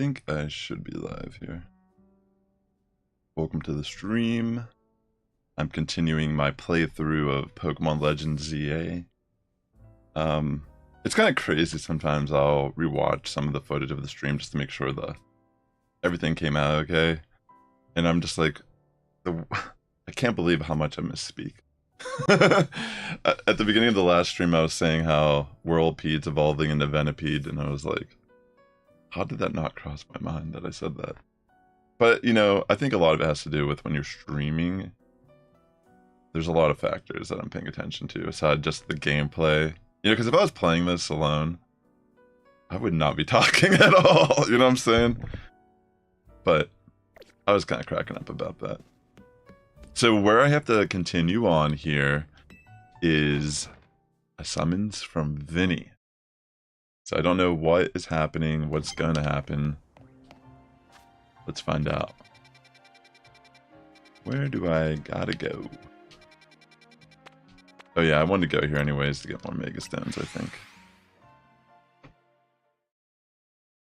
think I should be live here. Welcome to the stream. I'm continuing my playthrough of Pokémon Legends ZA. It's kind of crazy sometimes. I'll rewatch some of the footage of the stream just to make sure everything came out okay. And I'm just like, I can't believe how much I misspeak. At the beginning of the last stream, I was saying how Whirlpede's evolving into Venipede, and I was like, how did that not cross my mind that I said that? But, you know, I think a lot of it has to do with when you're streaming. There's a lot of factors that I'm paying attention to, aside just the gameplay. You know, because if I was playing this alone, I would not be talking at all. You know what I'm saying? But I was kind of cracking up about that. So where I have to continue on here is a summons from Vinnie. So I don't know what is happening, what's going to happen. Let's find out. Where do I gotta go? Oh yeah, I wanted to go here anyways to get more Mega Stones, I think.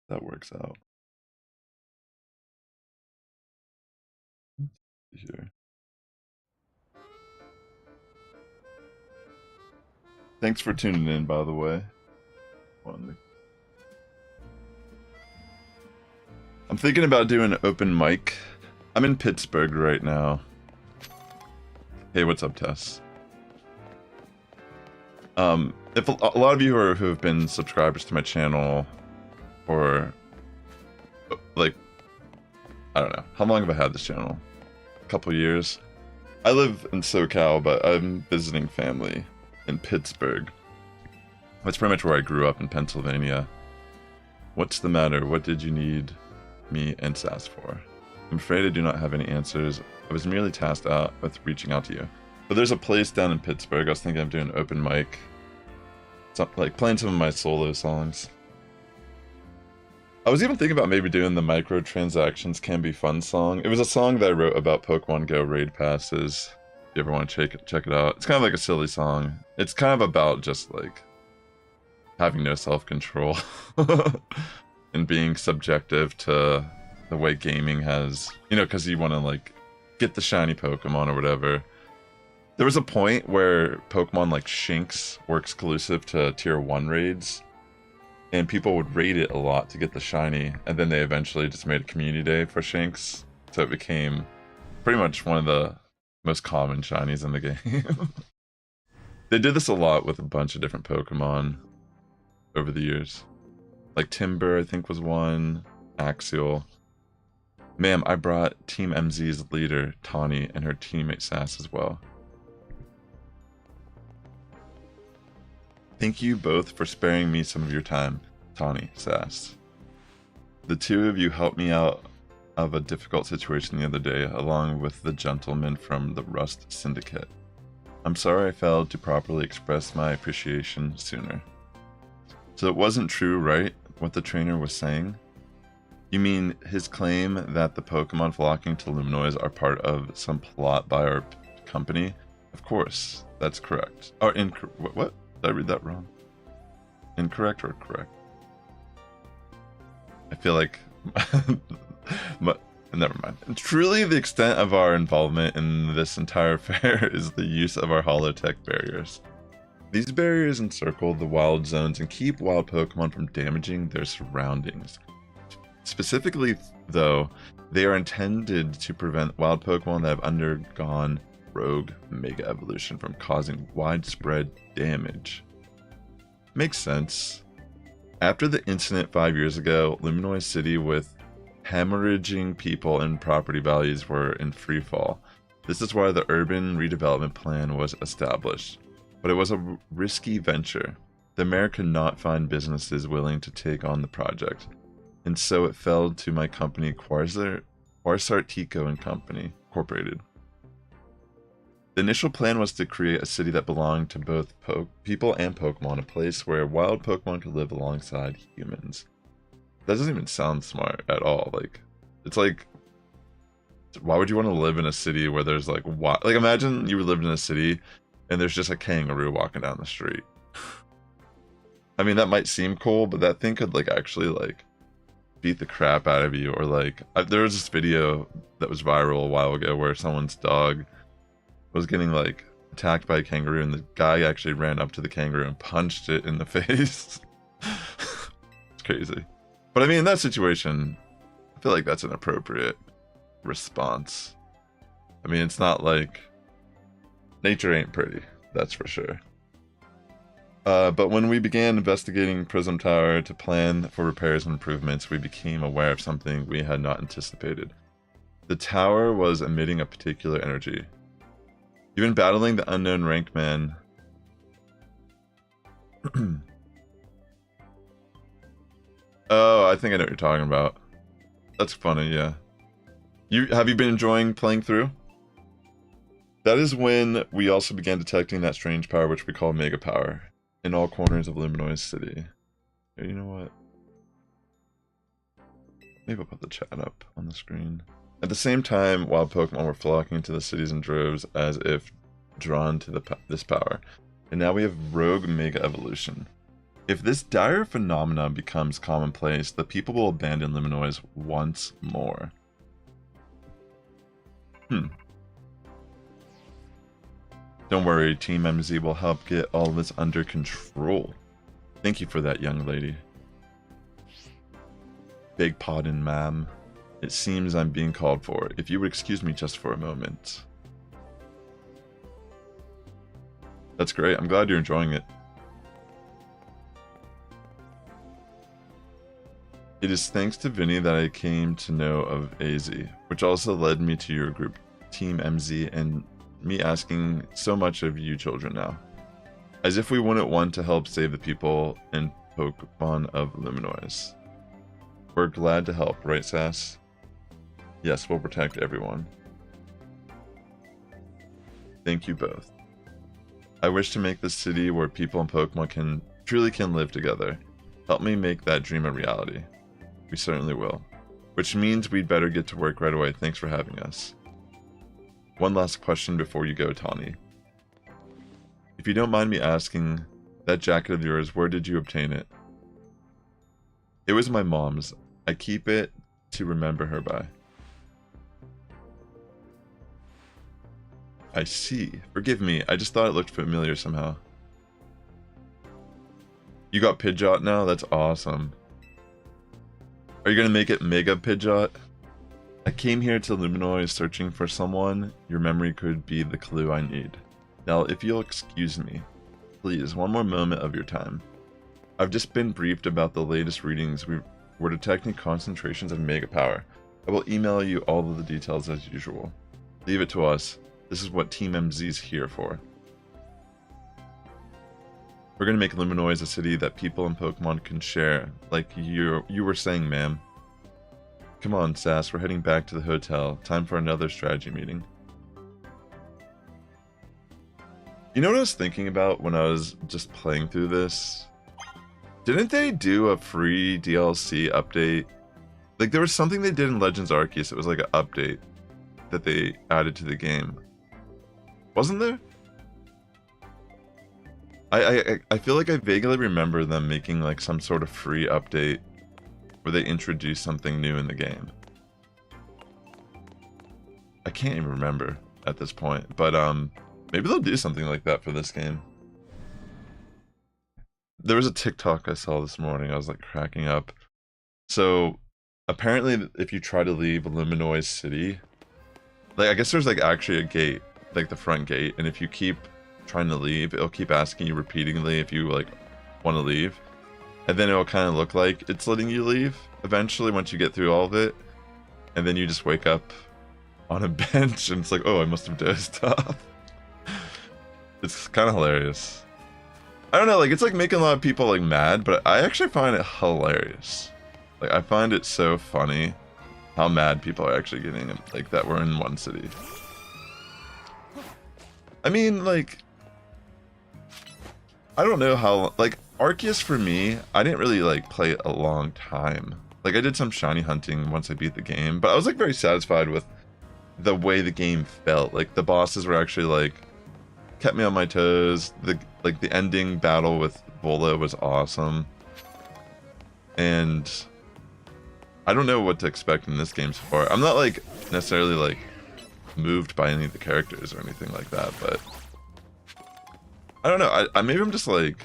That works out. Here. Thanks for tuning in, by the way. I'm thinking about doing an open mic. I'm in Pittsburgh right now. Hey, what's up, Tess? If a lot of you who have been subscribers to my channel, or like, I don't know, how long have I had this channel? A couple years. I live in SoCal, but I'm visiting family in Pittsburgh. That's pretty much where I grew up, in Pennsylvania. What's the matter? What did you need me and Sass for? I'm afraid I do not have any answers. I was merely tasked out with reaching out to you. But there's a place down in Pittsburgh. I was thinking of doing an open mic. Like playing some of my solo songs. I was even thinking about maybe doing the Microtransactions Can Be Fun song. It was a song that I wrote about Pokemon Go raid passes. If you ever want to check it out. It's kind of like a silly song. It's kind of about just like having no self-control and being subjective to the way gaming has, you know, because you want to like get the shiny Pokemon or whatever. There was a point where Pokemon like Shinx were exclusive to tier 1 raids, and people would raid it a lot to get the shiny, and then they eventually just made a community day for Shinx, so it became pretty much one of the most common shinies in the game. They did this a lot with a bunch of different Pokemon over the years. Like Timber, I think, was one. Axial. Ma'am, I brought Team MZ's leader, Tawny, and her teammate Sass as well. Thank you both for sparing me some of your time, Tawny, Sass. The two of you helped me out of a difficult situation the other day, along with the gentleman from the Rust Syndicate. I'm sorry I failed to properly express my appreciation sooner. So it wasn't true, right, what the trainer was saying? You mean his claim that the Pokemon flocking to Luminois are part of some plot by our company? Of course, that's correct. Or what? Did I read that wrong? Incorrect or correct? I feel like... but never mind. Truly, the extent of our involvement in this entire affair is the use of our holotech barriers. These barriers encircle the wild zones and keep wild Pokemon from damaging their surroundings. Specifically, though, they are intended to prevent wild Pokemon that have undergone rogue Mega Evolution from causing widespread damage. Makes sense. After the incident 5 years ago, Luminois City with hemorrhaging people and property values were in freefall. This is why the urban redevelopment plan was established. But it was a risky venture. The mayor could not find businesses willing to take on the project, and so it fell to my company, Quarsartico and Company, Incorporated. The initial plan was to create a city that belonged to both people and Pokemon, a place where wild Pokemon could live alongside humans. That doesn't even sound smart at all. Like, it's like, why would you want to live in a city where there's like, like imagine you lived in a city and there's just a kangaroo walking down the street. I mean, that might seem cool, but that thing could like actually like beat the crap out of you, or like there was this video that was viral a while ago where someone's dog was getting like attacked by a kangaroo, and the guy actually ran up to the kangaroo and punched it in the face. It's crazy. But I mean, in that situation, I feel like that's an appropriate response. I mean, it's not like nature ain't pretty, that's for sure. But when we began investigating Prism Tower to plan for repairs and improvements, we became aware of something we had not anticipated. The tower was emitting a particular energy. Even battling the unknown rank man. Oh, I think I know what you're talking about. That's funny, yeah. Have you been enjoying playing through? That is when we also began detecting that strange power which we call Mega Power in all corners of Luminois City. Here, you know what? Maybe I'll put the chat up on the screen. At the same time, wild Pokemon were flocking to the cities in droves as if drawn to this power. And now we have Rogue Mega Evolution. If this dire phenomenon becomes commonplace, the people will abandon Luminois once more. Don't worry, Team MZ will help get all of this under control. Thank you for that, young lady. Beg pardon, ma'am. It seems I'm being called for. If you would excuse me just for a moment. That's great. I'm glad you're enjoying it. It is thanks to Vinnie that I came to know of AZ, which also led me to your group, Team MZ, and me asking so much of you children now. As if we wouldn't want to help save the people and Pokemon of Luminois. We're glad to help, right, Sass? Yes, we'll protect everyone. Thank you both. I wish to make this city where people and Pokemon truly can live together. Help me make that dream a reality. We certainly will. Which means we'd better get to work right away. Thanks for having us. One last question before you go, Tawny. If you don't mind me asking, that jacket of yours, where did you obtain it? It was my mom's. I keep it to remember her by. I see. Forgive me, I just thought it looked familiar somehow. You got Pidgeot now? That's awesome. Are you gonna make it Mega Pidgeot? I came here to Luminois searching for someone. Your memory could be the clue I need. Now, if you'll excuse me, please, one more moment of your time. I've just been briefed about the latest readings. We're detecting concentrations of Mega Power. I will email you all of the details as usual. Leave it to us. This is what Team MZ's here for. We're gonna make Luminois a city that people and Pokemon can share, like you were saying, ma'am. Come on, Sass, we're heading back to the hotel. Time for another strategy meeting. You know what I was thinking about when I was just playing through this? Didn't they do a free DLC update? Like, there was something they did in Legends Arceus. It was like an update that they added to the game. Wasn't there? I feel like I vaguely remember them making like some sort of free update where they introduced something new in the game. I can't even remember at this point, but maybe they'll do something like that for this game. There was a TikTok I saw this morning. I was like cracking up. So apparently if you try to leave Luminois City, like I guess there's like actually a gate, like the front gate, and if you keep trying to leave, it'll keep asking you repeatedly if you like want to leave, and then it'll kind of look like it's letting you leave eventually once you get through all of it, and then you just wake up on a bench and it's like, oh, I must have dozed off. It's kind of hilarious. I don't know, like it's like making a lot of people like mad, but I actually find it hilarious. Like I find it so funny how mad people are actually getting, like that we're in one city. I mean, like, I don't know how, like, Arceus for me, I didn't really, like, play it a long time. Like, I did some shiny hunting once I beat the game, but I was, like, very satisfied with the way the game felt. Like, the bosses were actually, like, kept me on my toes. The ending battle with Vola was awesome. And I don't know what to expect in this game so far. I'm not like necessarily like moved by any of the characters or anything like that, but I don't know. I maybe I'm just like,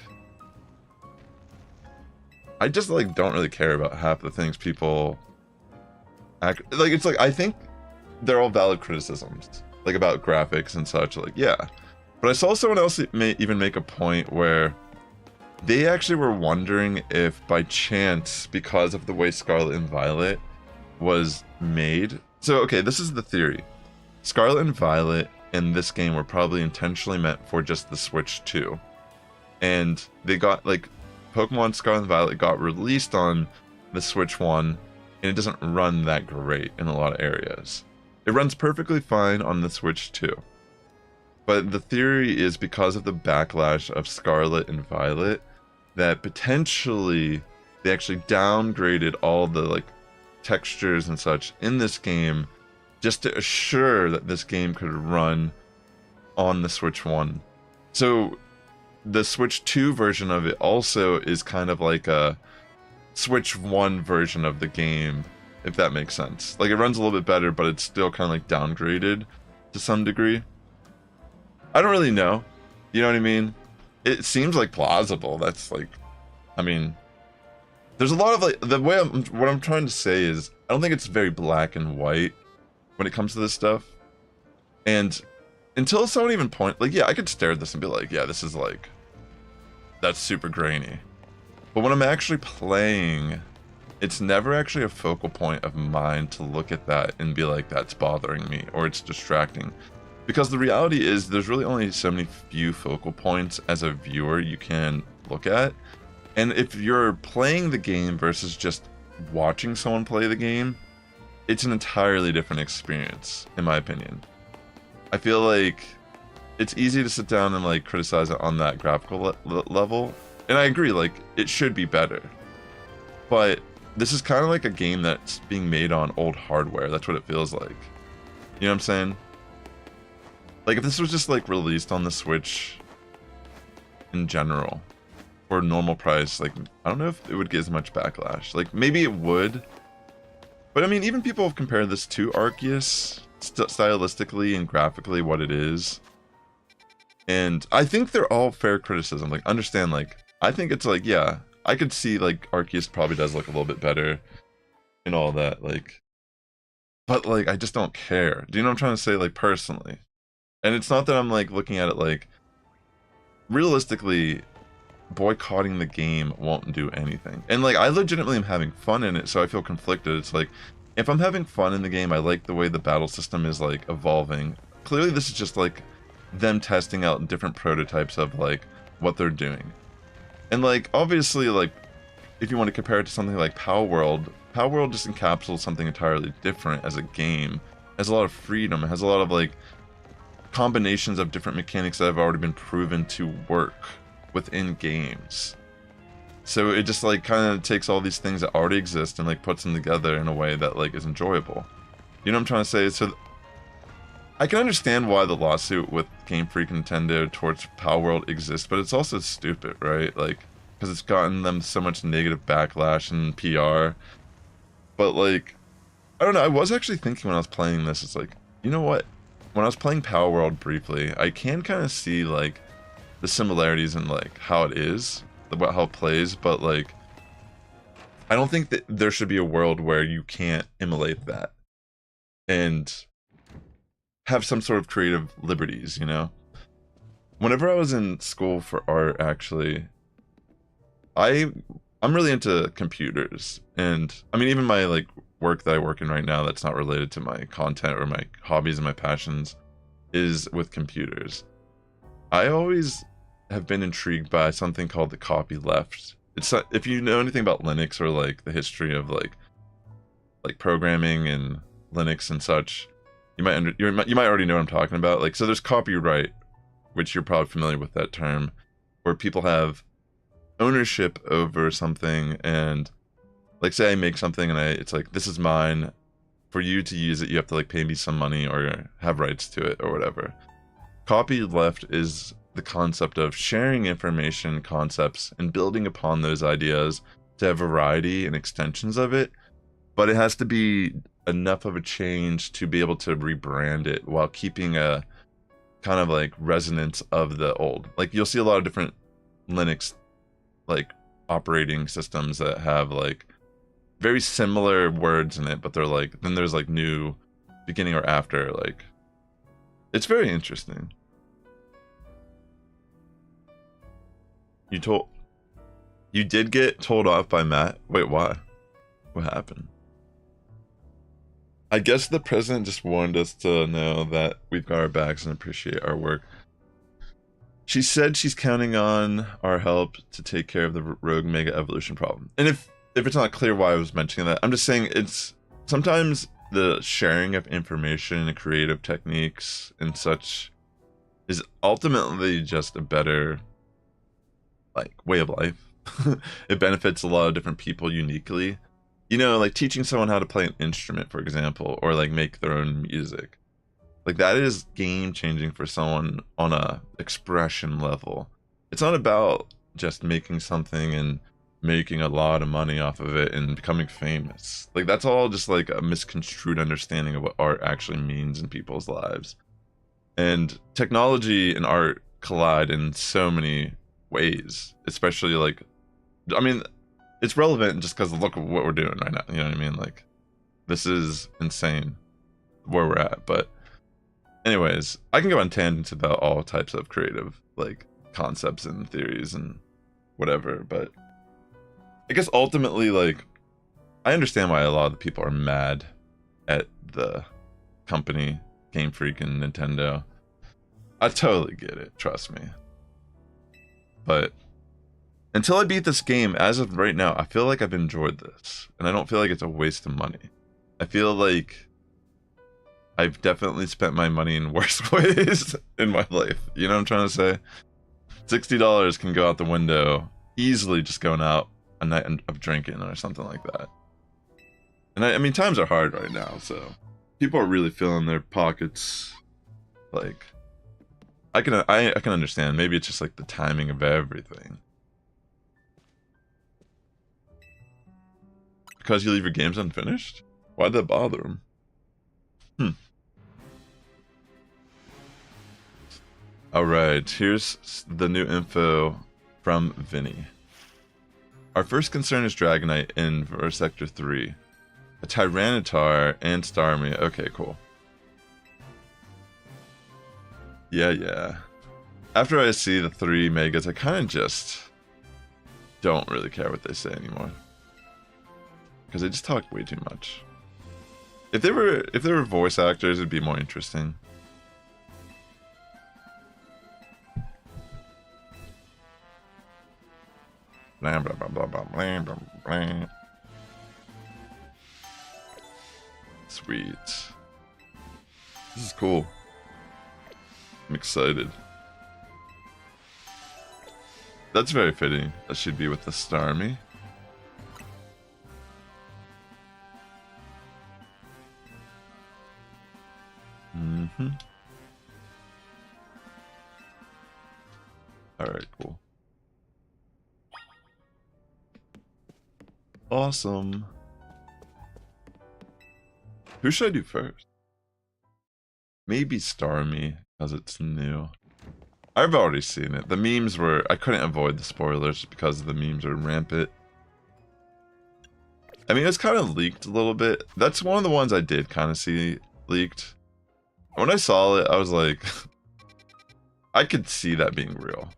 I just like don't really care about half the things people act like. It's like, I think they're all valid criticisms, like about graphics and such, like, yeah. But I saw someone else even make a point where they actually were wondering if by chance, because of the way Scarlet and Violet was made. So, okay, this is the theory. Scarlet and Violet in this game were probably intentionally meant for just the Switch 2. And they got, like, Pokemon Scarlet and Violet got released on the Switch 1, and it doesn't run that great in a lot of areas. It runs perfectly fine on the Switch 2. But the theory is because of the backlash of Scarlet and Violet, that potentially they actually downgraded all the like textures and such in this game just to assure that this game could run on the Switch 1. So the Switch 2 version of it also is kind of like a Switch 1 version of the game, if that makes sense. Like, it runs a little bit better, but it's still kind of like downgraded to some degree. I don't really know. You know what I mean? It seems like plausible. That's like, I mean, there's a lot of like, the way what I'm trying to say is, I don't think it's very black and white when it comes to this stuff. And until someone even like, yeah, I could stare at this and be like, yeah, this is like, that's super grainy. But when I'm actually playing, it's never actually a focal point of mine to look at that and be like, that's bothering me or it's distracting. Because the reality is there's really only so many few focal points as a viewer you can look at. And if you're playing the game versus just watching someone play the game, it's an entirely different experience, in my opinion. I feel like it's easy to sit down and like criticize it on that graphical level. And I agree, like, it should be better. But this is kind of like a game that's being made on old hardware. That's what it feels like. You know what I'm saying? Like, if this was just, like, released on the Switch in general for normal price, like, I don't know if it would get as much backlash. Like, maybe it would. But, I mean, even people have compared this to Arceus, stylistically and graphically, what it is. And I think they're all fair criticism. Like, understand, like, I think it's, like, yeah, I could see, like, Arceus probably does look a little bit better and all that, like. But, like, I just don't care. Do you know what I'm trying to say, like, personally? And it's not that I'm, like, looking at it like, realistically, boycotting the game won't do anything. And, like, I legitimately am having fun in it, so I feel conflicted. It's like, if I'm having fun in the game, I like the way the battle system is, like, evolving. Clearly, this is just, like, them testing out different prototypes of, like, what they're doing. And, like, obviously, like, if you want to compare it to something like Power World just encapsulates something entirely different as a game. It has a lot of freedom. It has a lot of, like, combinations of different mechanics that have already been proven to work within games. So it just like kind of takes all these things that already exist and like puts them together in a way that like is enjoyable. You know what I'm trying to say? So I can understand why the lawsuit with Gamefreak and Nintendo towards Power World exists, but it's also stupid, right? Like, because it's gotten them so much negative backlash and PR. But like, I don't know, I was actually thinking when I was playing this, it's like, you know what? When I was playing Power World briefly, I can kind of see, like, the similarities in, like, how it is, about how it plays, but, like, I don't think that there should be a world where you can't emulate that and have some sort of creative liberties, you know? Whenever I was in school for art, actually, I'm really into computers, and, I mean, even my, like, work that I work in right now that's not related to my content or my hobbies and my passions is with computers. I always have been intrigued by something called the copyleft. It's if you know anything about Linux or like the history of like programming and Linux and such, you might already know what I'm talking about. Like, so there's copyright, which you're probably familiar with that term, where people have ownership over something, and like, say I make something and it's like, this is mine. For you to use it, you have to like pay me some money or have rights to it or whatever. Copyleft is the concept of sharing information, concepts, and building upon those ideas to have variety and extensions of it, but it has to be enough of a change to be able to rebrand it while keeping a kind of like resonance of the old. Like you'll see a lot of different Linux like operating systems that have like very similar words in it, but they're like, then there's like new beginning or after, like it's very interesting. You did get told off by Matt? Wait, why? What happened? I guess the president just wanted us to know that we've got our backs and appreciate our work. She said she's counting on our help to take care of the rogue mega evolution problem. And if it's not clear why I was mentioning that, I'm just saying it's sometimes the sharing of information and creative techniques and such is ultimately just a better like way of life. It benefits a lot of different people uniquely. You know, like teaching someone how to play an instrument, for example, or like make their own music. Like that is game changing for someone on a expression level. It's not about just making something and making a lot of money off of it and becoming famous. Like that's all just like a misconstrued understanding of what art actually means in people's lives. And technology and art collide in so many ways, especially like, I mean, it's relevant just because look at what we're doing right now. You know what I mean? Like, this is insane where we're at. But anyways, I can go on tangents about all types of creative like concepts and theories and whatever. But I guess ultimately, like, I understand why a lot of the people are mad at the company, Gamefreak and Nintendo. I totally get it. Trust me. But until I beat this game, as of right now, I feel like I've enjoyed this. And I don't feel like it's a waste of money. I feel like I've definitely spent my money in worse ways in my life. You know what I'm trying to say? $60 can go out the window, easily just going out a night of drinking or something like that. And I mean, times are hard right now, so people are really feeling their pockets. Like, I can understand. Maybe it's just like the timing of everything. Because you leave your games unfinished? Why'd that bother him? Alright, here's the new info from Vinnie. Our first concern is Dragonite in Sector 3. A Tyranitar and Starmie. Okay, cool. Yeah. After I see the 3 megas, I kind of just don't really care what they say anymore. Because they just talk way too much. If they were voice actors, it'd be more interesting. Blah, blah, blah, blah, blah, blah, blah, blah. Sweet. This is cool. I'm excited. That's very fitting. That should be with the Starmie. Alright, cool. Awesome. Who should I do first? Maybe Starmie, because it's new. I've already seen it. The memes were... I couldn't avoid the spoilers because the memes are rampant. I mean, it's kind of leaked a little bit. That's one of the ones I did kind of see leaked. When I saw it, I was like... I could see that being real.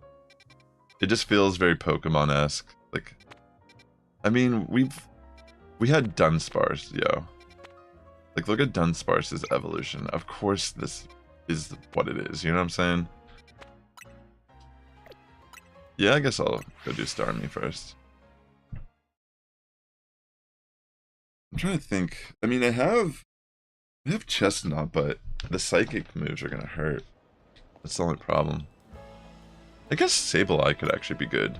It just feels very Pokemon-esque. Like... I mean, we had Dunsparce, yo. Like, look at Dunsparce's evolution. Of course this is what it is, you know what I'm saying? Yeah, I guess I'll go do Starmie first. I'm trying to think. I mean, I have Chestnut, but the Psychic moves are gonna hurt. That's the only problem. I guess Sableye could actually be good.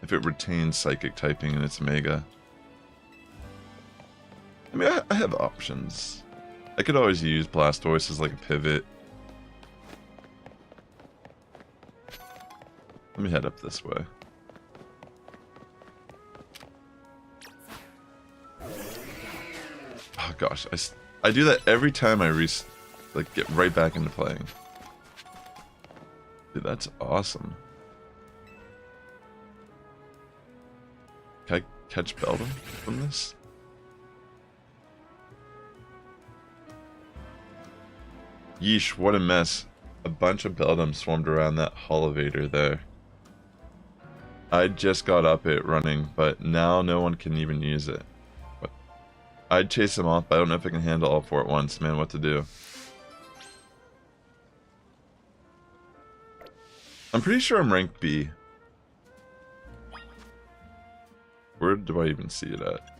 If it retains Psychic typing in its Mega. I mean, I have options. I could always use Blastoise as like a pivot. Let me head up this way. gosh, I do that every time I like get right back into playing. Dude, that's awesome. Can I catch Beldum from this? Yeesh, what a mess. A bunch of Beldum swarmed around that elevator there. I just got up it running, but now no one can even use it. But I'd chase them off, but I don't know if I can handle all 4 at once. Man, what to do? I'm pretty sure I'm rank B. Where do I even see it at?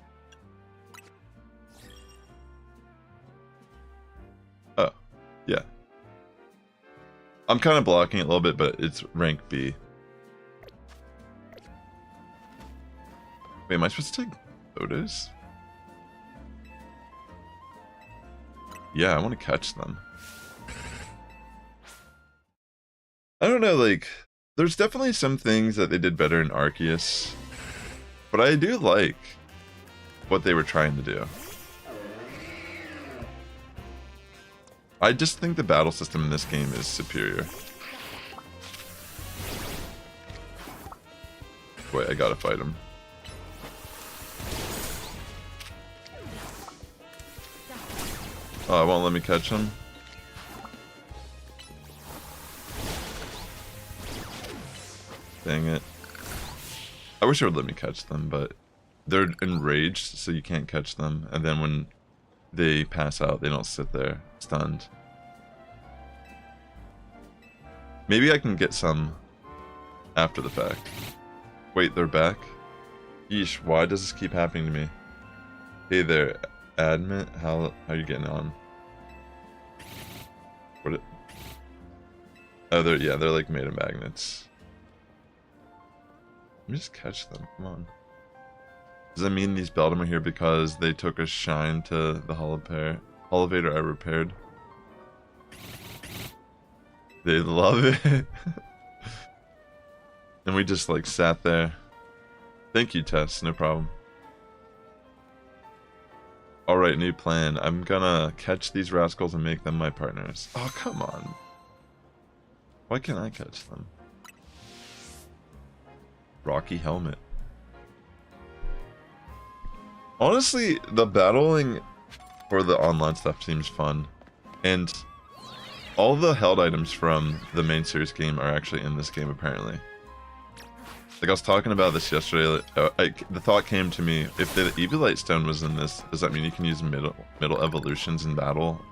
Oh, yeah. I'm kind of blocking it a little bit, but it's rank B. Wait, am I supposed to take photos? Yeah, I want to catch them. I don't know, like, there's definitely some things that they did better in Arceus, but I do like what they were trying to do. I just think the battle system in this game is superior. Wait, I gotta fight him. Oh, it won't let me catch him. Dang it. I wish it would let me catch them, but they're enraged, so you can't catch them. And then when they pass out, they don't sit there stunned. Maybe I can get some after the fact. Wait, they're back? Yeesh, why does this keep happening to me? Hey there, admin, how are you getting on? What it? Oh, they're like made of magnets. Let me just catch them. Come on. Does that mean these Beldum are here because they took a shine to the elevator I repaired? They love it. And we just like sat there. Thank you, Tess. No problem. Alright, new plan. I'm gonna catch these rascals and make them my partners. Oh, come on. Why can't I catch them? Rocky helmet. Honestly, the battling for the online stuff seems fun. And all the held items from the main series game are actually in this game, apparently. Like, I was talking about this yesterday, the thought came to me, if the Evilite Stone was in this, does that mean you can use middle evolutions in battle?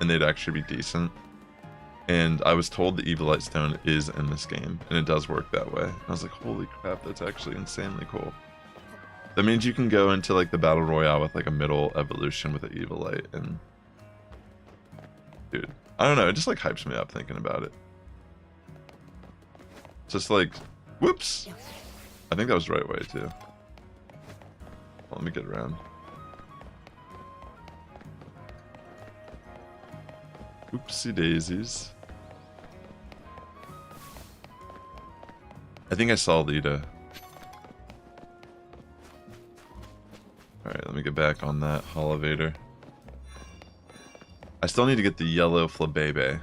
And they'd actually be decent? And I was told the Evilite Stone is in this game, and it does work that way. And I was like, holy crap, that's actually insanely cool. That means you can go into, like, the Battle Royale with, like, a middle evolution with an Evilite, and... Dude, I don't know, it just, like, hypes me up thinking about it. Just, like... Whoops! I think that was the right way, too. Well, let me get around. Oopsie daisies. I think I saw Lita. Alright, let me get back on that elevator. I still need to get the yellow Flabebe,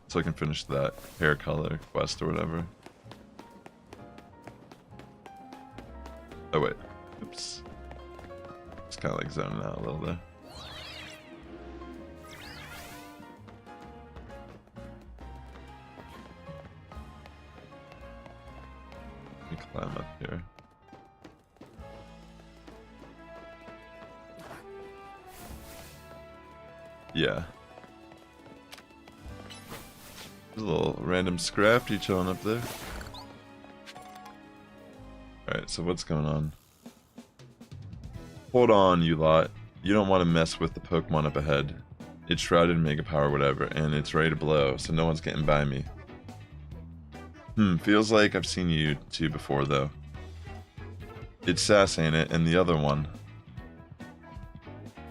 so I can finish that hair color quest or whatever. Oh wait, oops. It's kind of like zoning out a little there. Let me climb up here. Yeah. There's a little random Scrafty chilling up there. Alright, so what's going on? Hold on, you lot. You don't want to mess with the Pokemon up ahead. It's shrouded in Mega Power, whatever, and it's ready to blow, so no one's getting by me. Feels like I've seen you two before, though. It's Sass, ain't it? And the other one.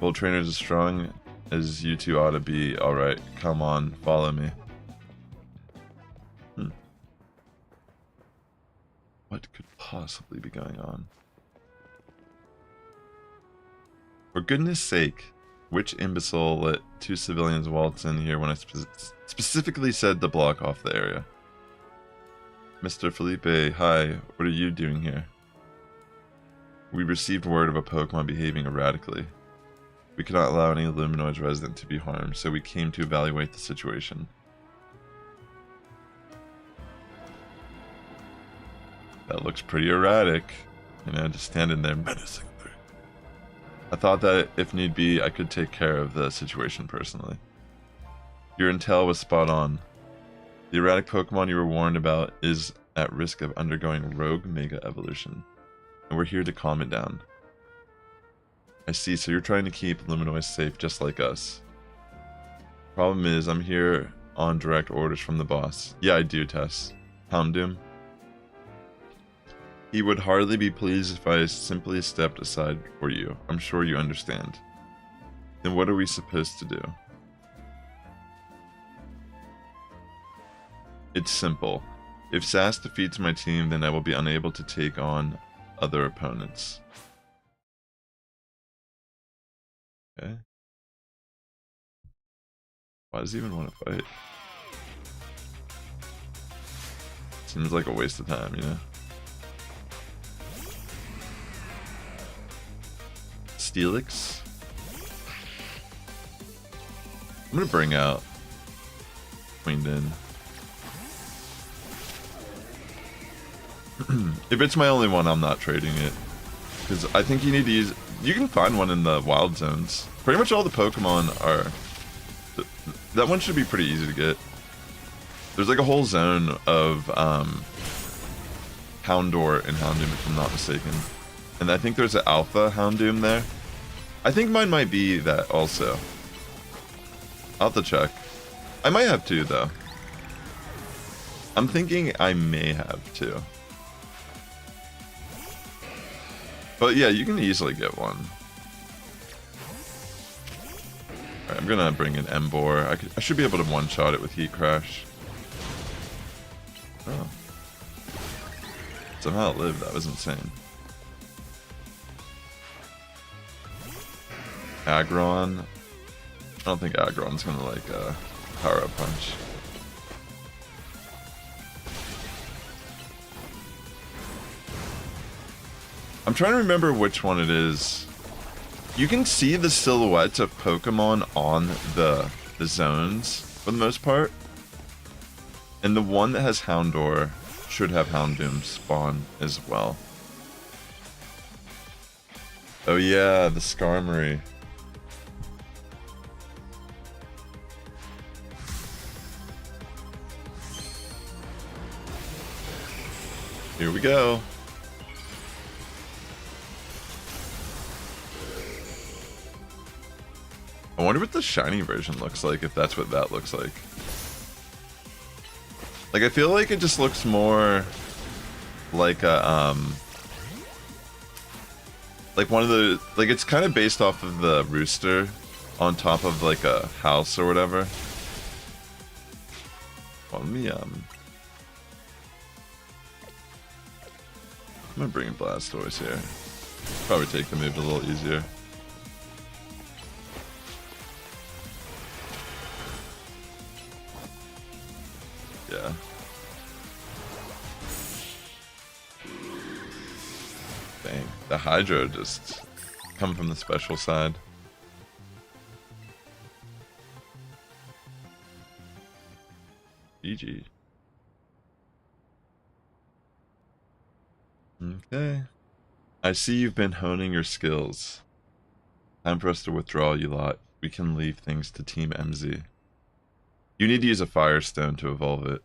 Bull trainers as strong as you two ought to be. Alright, come on, follow me. What could possibly be going on? For goodness sake, which imbecile let 2 civilians waltz in here when I specifically said to block off the area? Mr. Felipe, hi, what are you doing here? We received word of a Pokemon behaving erratically. We cannot allow any Luminoid resident to be harmed, so we came to evaluate the situation. That looks pretty erratic. You know, just standing there menacingly. I thought that if need be, I could take care of the situation personally. Your intel was spot on. The erratic Pokemon you were warned about is at risk of undergoing rogue mega evolution, and we're here to calm it down. I see, so you're trying to keep Luminois safe just like us. Problem is, I'm here on direct orders from the boss. Yeah, I do, Tess. Houndoom. He would hardly be pleased if I simply stepped aside for you. I'm sure you understand. Then what are we supposed to do? It's simple. If Sass defeats my team, then I will be unable to take on other opponents. Okay. Why does he even want to fight? Seems like a waste of time, you know? Steelix. I'm gonna bring out Queendin. If it's my only one, I'm not trading it. Because I think you need to use... You can find one in the wild zones. Pretty much all the Pokemon are... That one should be pretty easy to get. There's like a whole zone of Houndour and Houndoom, if I'm not mistaken. And I think there's an Alpha Houndoom there. I think mine might be that also. I'll have to check. I might have two, though. I'm thinking I may have two. But yeah, you can easily get one. Alright, I'm gonna bring in Emboar. I should be able to one-shot it with Heat Crash. Oh. Somehow it lived. That was insane. Aggron. I don't think Aggron's gonna like power up punch. I'm trying to remember which one it is. You can see the silhouettes of Pokemon on the zones for the most part. And the one that has Houndour should have Houndoom spawn as well. Oh yeah, the Skarmory. Here we go. I wonder what the shiny version looks like, if that's what that looks like. Like, I feel like it just looks more like a, like one of the, like it's kind of based off of the rooster on top of like a house or whatever. Well, let me, I'm gonna bring in Blastoise here. Probably take the move a little easier. Yeah. Dang, the Hydro just come from the special side. GG. Okay. I see you've been honing your skills. Time for us to withdraw, you lot. We can leave things to Team MZ. You need to use a Firestone to evolve it.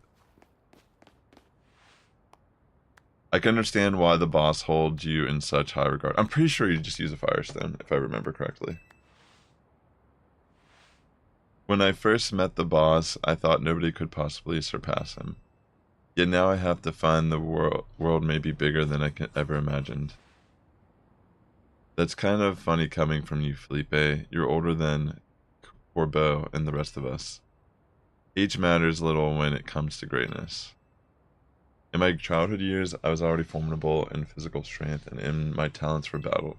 I can understand why the boss holds you in such high regard. I'm pretty sure you just use a Firestone, if I remember correctly. When I first met the boss, I thought nobody could possibly surpass him. Yet now I have to find the world may be bigger than I could ever imagined. That's kind of funny coming from you, Felipe. You're older than Corbeau and the rest of us. Age matters little when it comes to greatness. In my childhood years, I was already formidable in physical strength and in my talents for battle.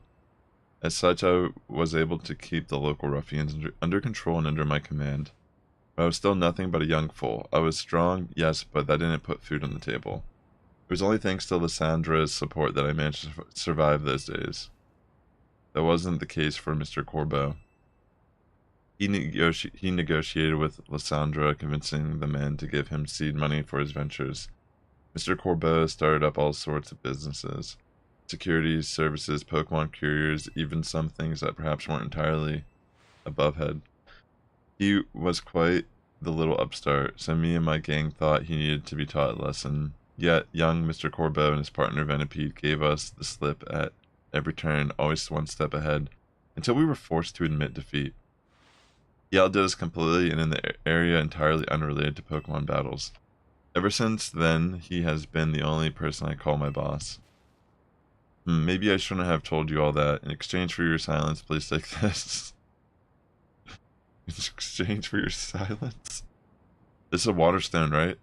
As such, I was able to keep the local ruffians under control and under my command. But I was still nothing but a young fool. I was strong, yes, but that didn't put food on the table. It was only thanks to Lyssandra's support that I managed to survive those days. That wasn't the case for Mr. Corbeau. He negotiated with Lysandra, convincing the men to give him seed money for his ventures. Mr. Corbeau started up all sorts of businesses. Securities, services, Pokemon couriers, even some things that perhaps weren't entirely above head. He was quite the little upstart, so me and my gang thought he needed to be taught a lesson. Yet, young Mr. Corbeau and his partner Venipede gave us the slip at every turn, always one step ahead, until we were forced to admit defeat. He outdid us completely and in the area entirely unrelated to Pokemon battles. Ever since then, he has been the only person I call my boss. Maybe I shouldn't have told you all that. In exchange for your silence, please take this. In exchange for your silence? This is a water stone, right?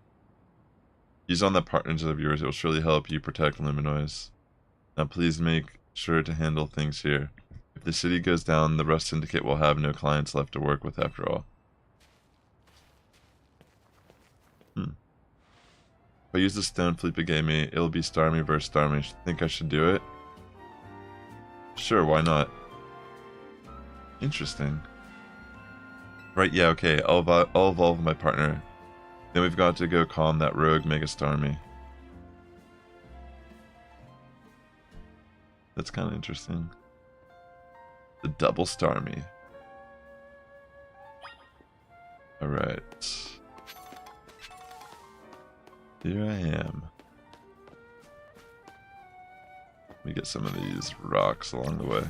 Use on that partners of yours. It will surely help you protect Luminois. Now please make sure to handle things here. If the city goes down, the Rust Syndicate will have no clients left to work with after all. If I use the stone Felipe gave me, it'll be Starmie versus Starmie. Think I should do it? Sure, why not? Interesting. Right, yeah, okay. I'll evolve my partner. Then we've got to go calm that rogue Mega Starmie. That's kind of interesting. The double Starmie. Alright. Here I am. Let me get some of these rocks along the way.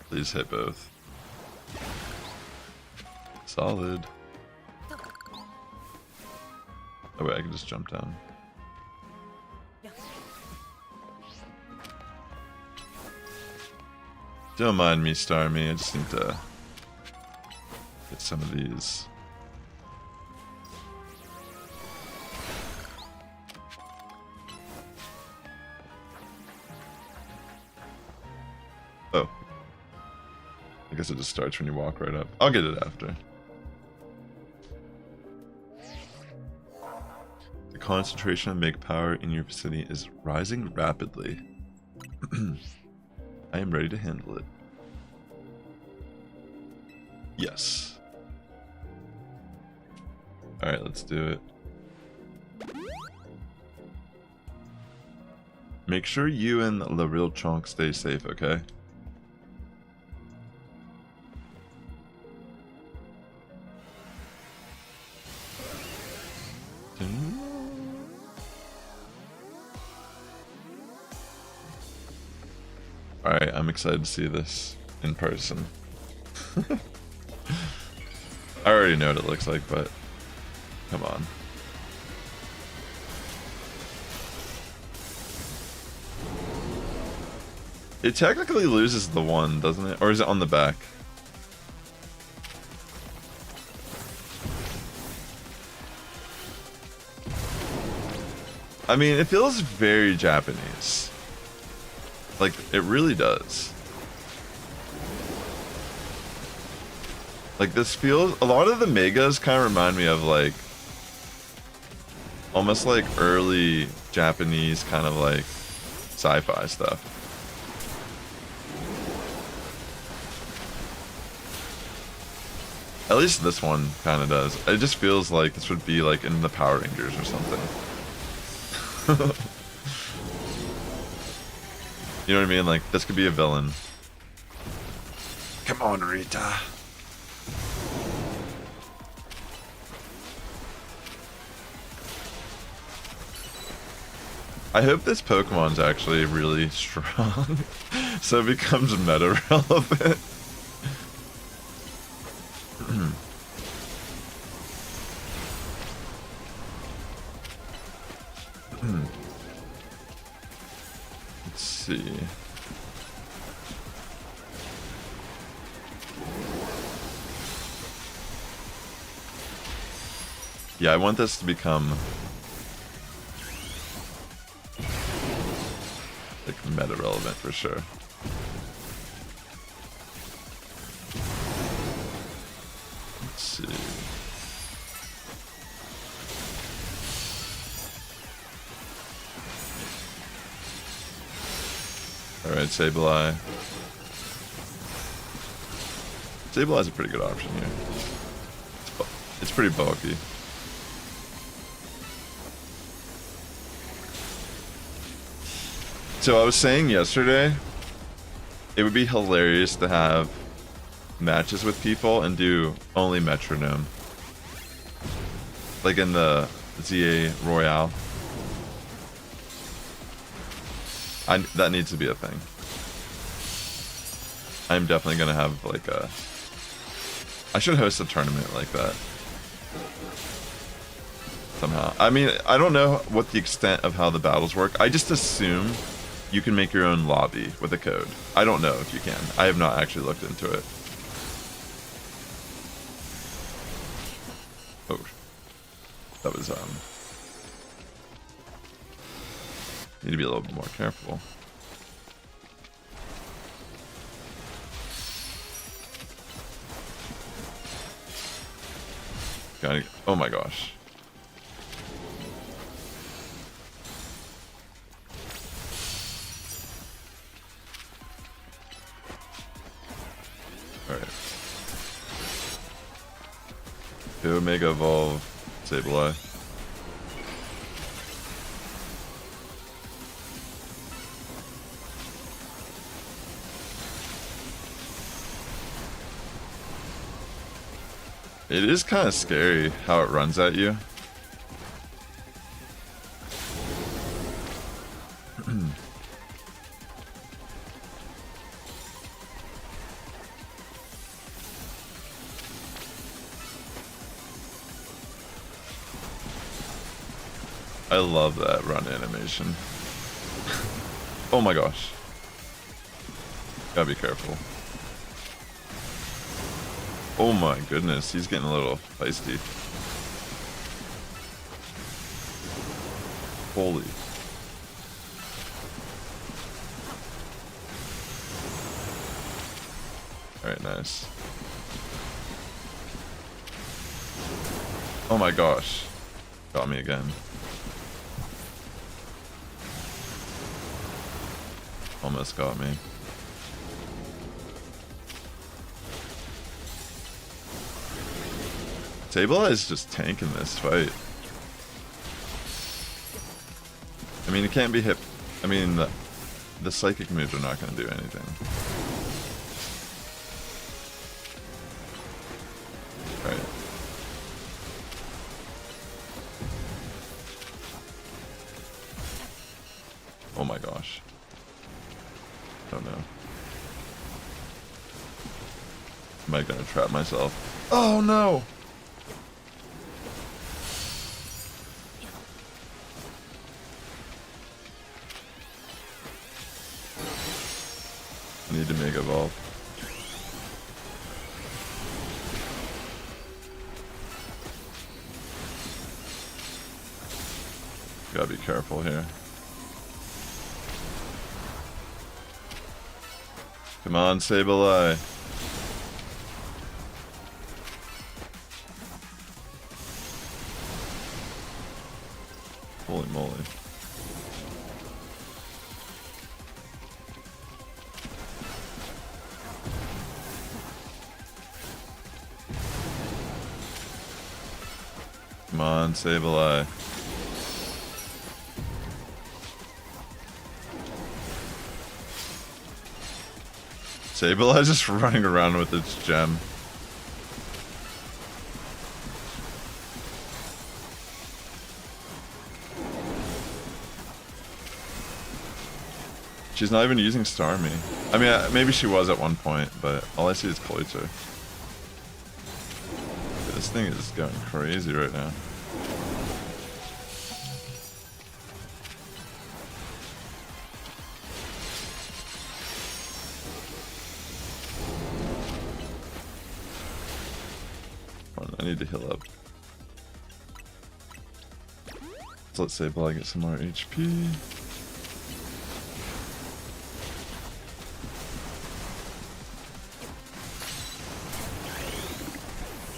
Please hit both. Solid. Oh wait, I can just jump down. Don't mind me, Starmie. I just need to get some of these. Oh. I guess it just starts when you walk right up. I'll get it after. The concentration of Meg power in your vicinity is rising rapidly. I am ready to handle it. Yes. Alright, let's do it. Make sure you and the real Chonk stay safe, okay? Alright, I'm excited to see this in person. I already know what it looks like, but come on. It technically loses the one, doesn't it? Or is it on the back? I mean, it feels very Japanese. Like, it really does. Like, this feels... A lot of the Megas kind of remind me of, like... Almost like early Japanese kind of, like, sci-fi stuff. At least this one kind of does. It just feels like this would be, like, in the Power Rangers or something. You know what I mean? Like, this could be a villain. Come on, Rita. I hope this Pokemon's actually really strong, so it becomes meta relevant. Let's see. Yeah, I want this to become like meta relevant for sure. Let's see. Alright, Sableye. Sableye's a pretty good option here. It's pretty bulky. So I was saying yesterday, it would be hilarious to have matches with people and do only Metronome. Like in the ZA Royale. That needs to be a thing. I'm definitely gonna have like a... I should host a tournament like that. Somehow. I mean, I don't know what the extent of how the battles work. I just assume you can make your own lobby with a code. I don't know if you can. I have not actually looked into it. Oh. That was, need to be a little bit more careful. Oh my gosh. Alright. Go Mega Evolve Sableye. It is kind of scary how it runs at you. I love that run animation. Oh my gosh. Gotta be careful. Oh my goodness, he's getting a little feisty. Holy. Alright, nice. Oh my gosh. Got me again. Almost got me. Sableye is just tanking this fight. I mean, it can't be hit. I mean, the psychic moves are not going to do anything. Right. Oh my gosh. I don't know. Am I going to trap myself? Oh no! Need to Mega Evolve. Gotta be careful here. Come on, Sableye. Holy moly. Come on, Sableye. Sableye just running around with its gem. She's not even using Starmie. I mean, maybe she was at one point, but all I see is Cloyster. This thing is going crazy right now. I need to heal up. Let's let Sableye get some more HP.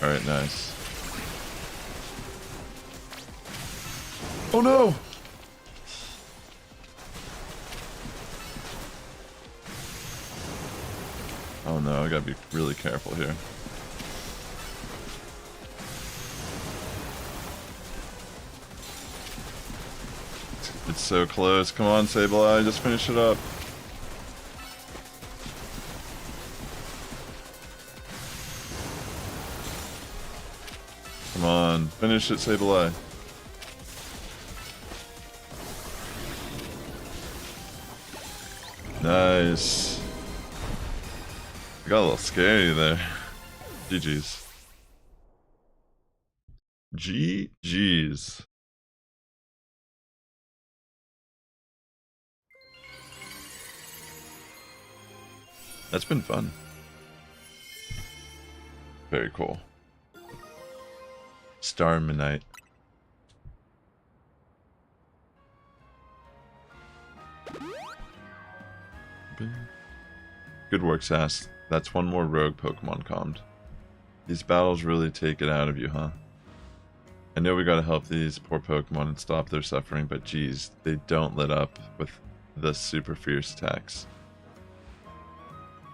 Alright, nice. Oh no! Oh no, I gotta be really careful here. It's so close. Come on, Sableye, just finish it up. Come on, finish it, Sableye. Nice. I got a little scary there. GG's. GG's. That's been fun. Very cool. Star Midnight. Good work, Sass. That's one more rogue Pokemon calmed. These battles really take it out of you, huh? I know we gotta help these poor Pokemon and stop their suffering, but geez, they don't let up with the super fierce attacks.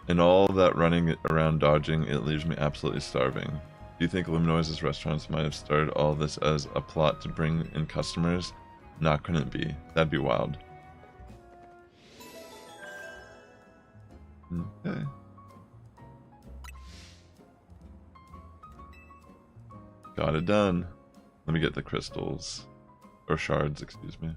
And all that running around dodging, it leaves me absolutely starving. Do you think Luminoise's restaurants might have started all this as a plot to bring in customers? Not couldn't be. That'd be wild. Okay. Got it done. Let me get the crystals. Or shards, excuse me.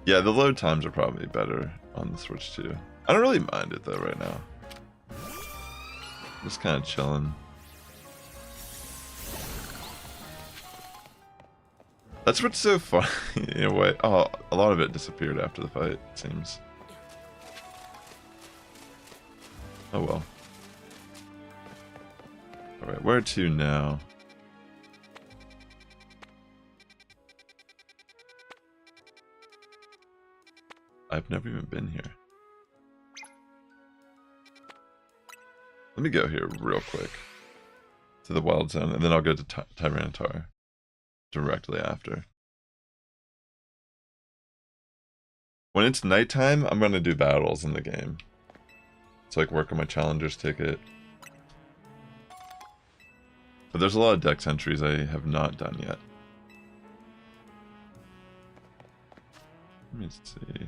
Yeah, the load times are probably better on the Switch too. I don't really mind it though right now. Just kind of chilling. That's what's so funny in a way. Oh, a lot of it disappeared after the fight, it seems. Oh well. Alright, where to now? I've never even been here. Let me go here real quick. To the Wild Zone, and then I'll go to Tyranitar directly after. When it's nighttime, I'm going to do battles in the game. So like work on my Challengers ticket. But there's a lot of dex entries I have not done yet. Let me see.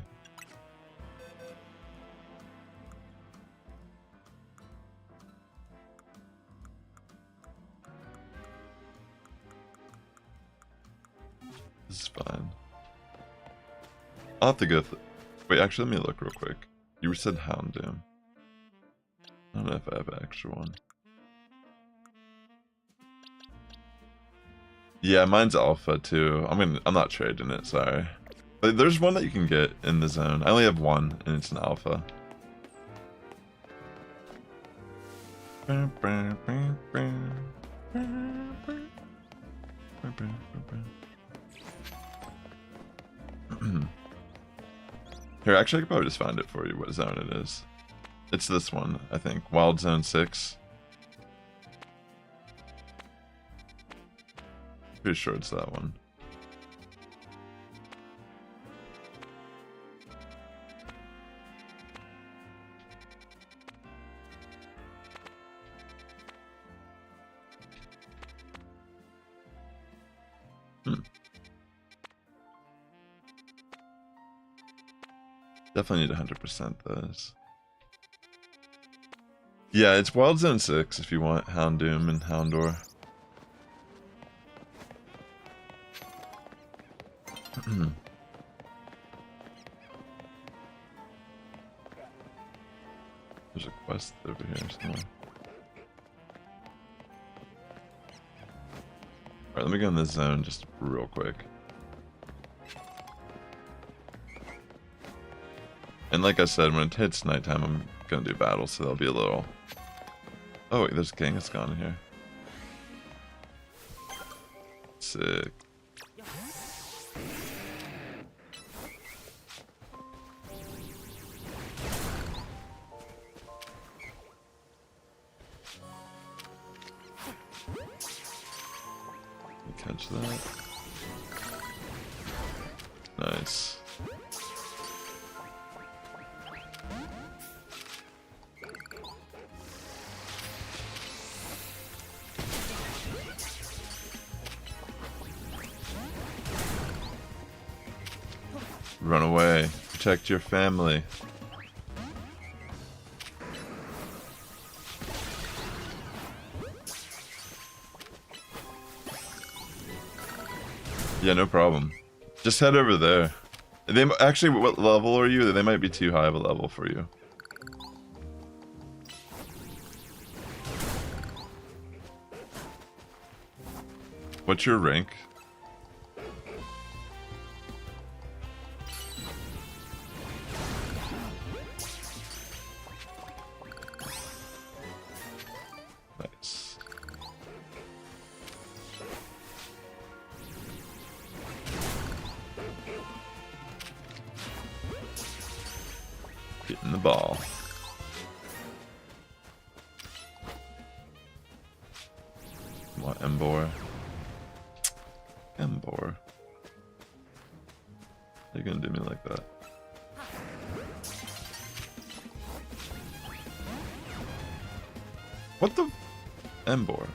This is fine. I'll have to go wait, actually let me look real quick. You said Houndoom. I don't know if I have an extra one. Yeah, mine's alpha too. I'm not trading it, sorry. But there's one that you can get in the zone. I only have one and it's an alpha. Here, actually I could probably just find it for you, what zone it is. It's this one, I think. Wild Zone 6. Pretty sure it's that one. Definitely need to 100% those. Yeah, it's Wild Zone 6 if you want Houndoom and Houndour. There's a quest over here somewhere. Alright, let me go in this zone just real quick. And like I said, when it hits nighttime, I'm gonna do battles, so there'll be a little Oh wait, there's Kangaskhan here. Sick. Catch that. Nice. Run away. Protect your family. Yeah, no problem. Just head over there. They actually, what level are you? They might be too high of a level for you. What's your rank? Nice. Getting the ball. What, Embor? Embor. They're gonna do me like that. What the? Embor.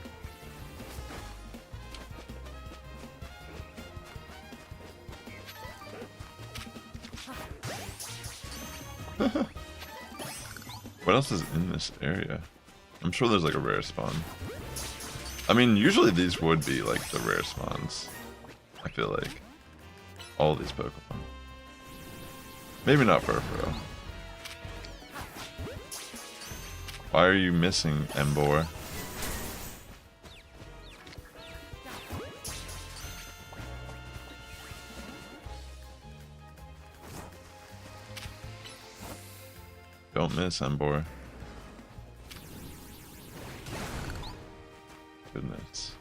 What else is in this area? I'm sure there's like a rare spawn. I mean, usually these would be like the rare spawns. I feel like all these Pokemon. Maybe not Furfuro. Why are you missing, Embor? Don't miss, Embor. Goodness.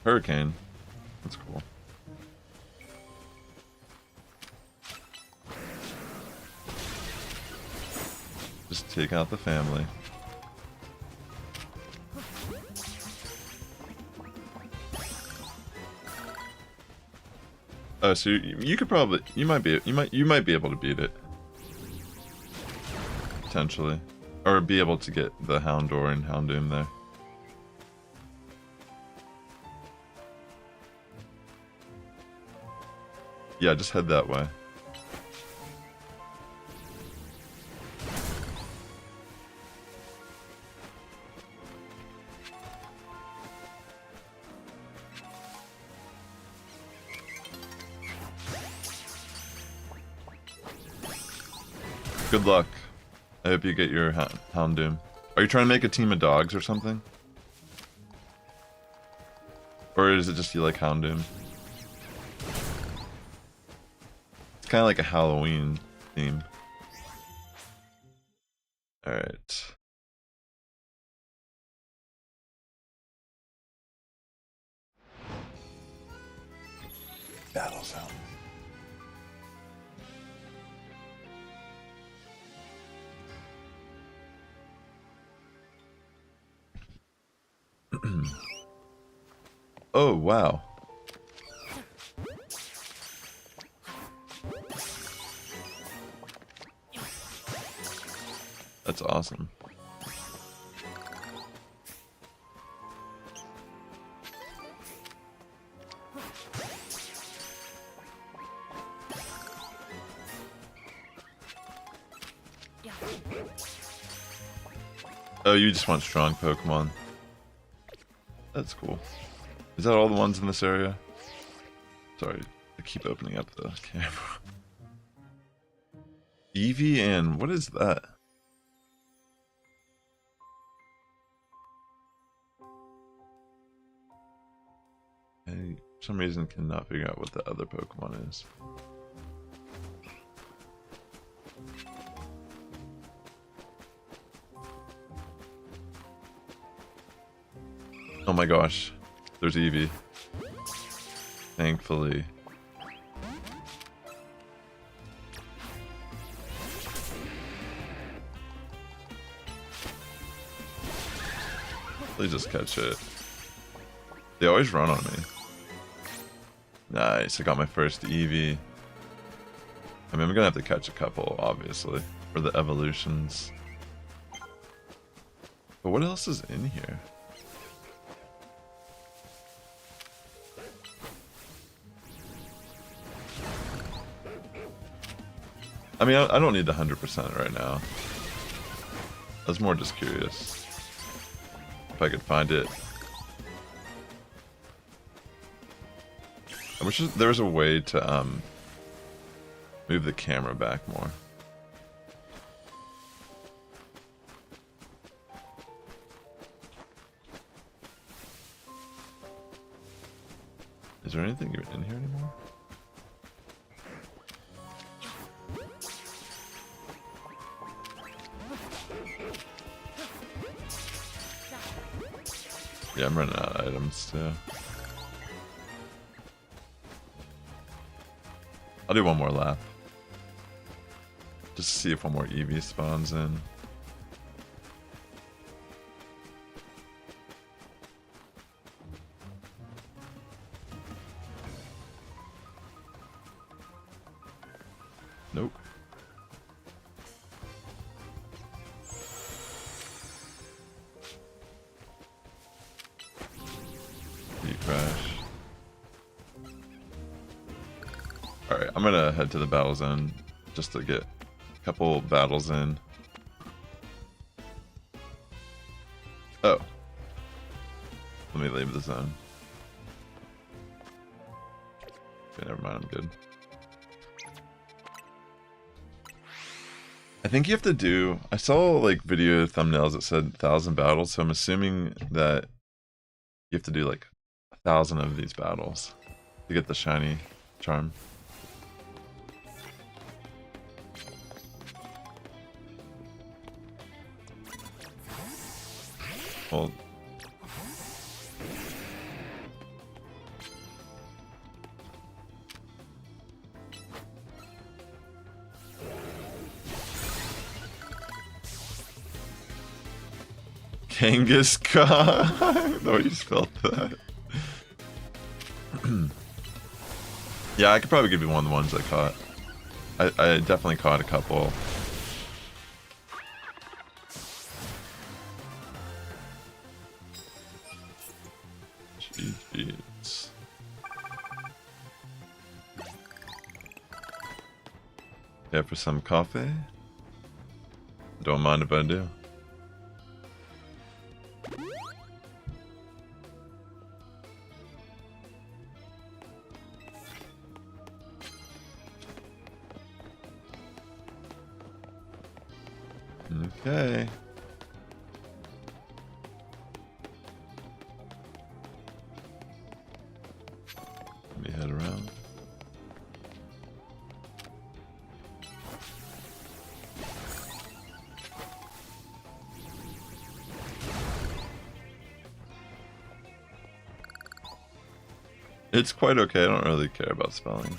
Hurricane. That's cool. Just take out the family. Oh, so you could probably you might be able to beat it. Potentially. Or be able to get the Houndour and Houndoom there. Yeah, just head that way. Good luck. I hope you get your Houndoom. Are you trying to make a team of dogs or something? Or is it just you like Houndoom? It's kind of like a Halloween theme. Alright. Battle zone. Oh, wow. That's awesome. Oh, you just want strong Pokemon. That's cool. Is that all the ones in this area? Sorry, I keep opening up the camera. Eevee and what is that? I, for some reason, cannot figure out what the other Pokemon is. Oh my gosh. There's Eevee. Thankfully. Please just catch it. They always run on me. Nice, I got my first Eevee. I mean, I'm gonna have to catch a couple, obviously, for the evolutions. But what else is in here? I mean, I don't need the 100% right now. I was more just curious if I could find it. I wish there was a way to move the camera back more. Is there anything even in here anymore? Yeah, I'm running out of items too. I'll do one more lap. Just to see if one more Eevee spawns in. Nope. Crash. Alright, I'm gonna head to the battle zone just to get a couple battles in. Oh. Let me leave the zone. Okay, never mind, I'm good. I think you have to do... I saw like video thumbnails that said 1,000 battles, so I'm assuming that you have to do like 1,000 of these battles to get the shiny charm. Well, Kangaskhan. No, you spelled that. Yeah, I could probably give you one of the ones I caught. I definitely caught a couple. Jeez. Yeah, for some coffee? Don't mind if I do. Okay. Let me head around. It's quite okay, I don't really care about spelling.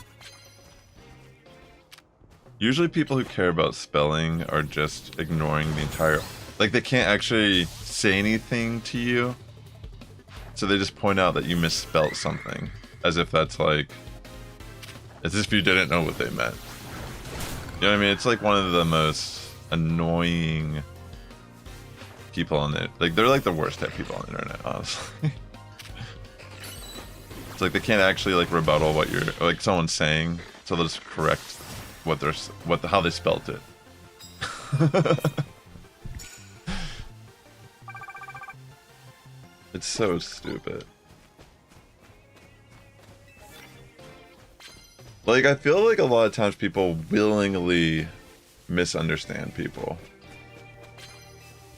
Usually people who care about spelling are just ignoring the entire... Like, they can't actually say anything to you, so they just point out that you misspelt something. As if that's like... As if you didn't know what they meant. You know what I mean? It's like one of the most annoying people on the... Like, they're like the worst type of people on the internet, honestly. It's like they can't actually like rebuttal what you're... Like someone's saying, so they'll just correct how they spelt it. It's so stupid. Like, I feel like a lot of times people willingly misunderstand people.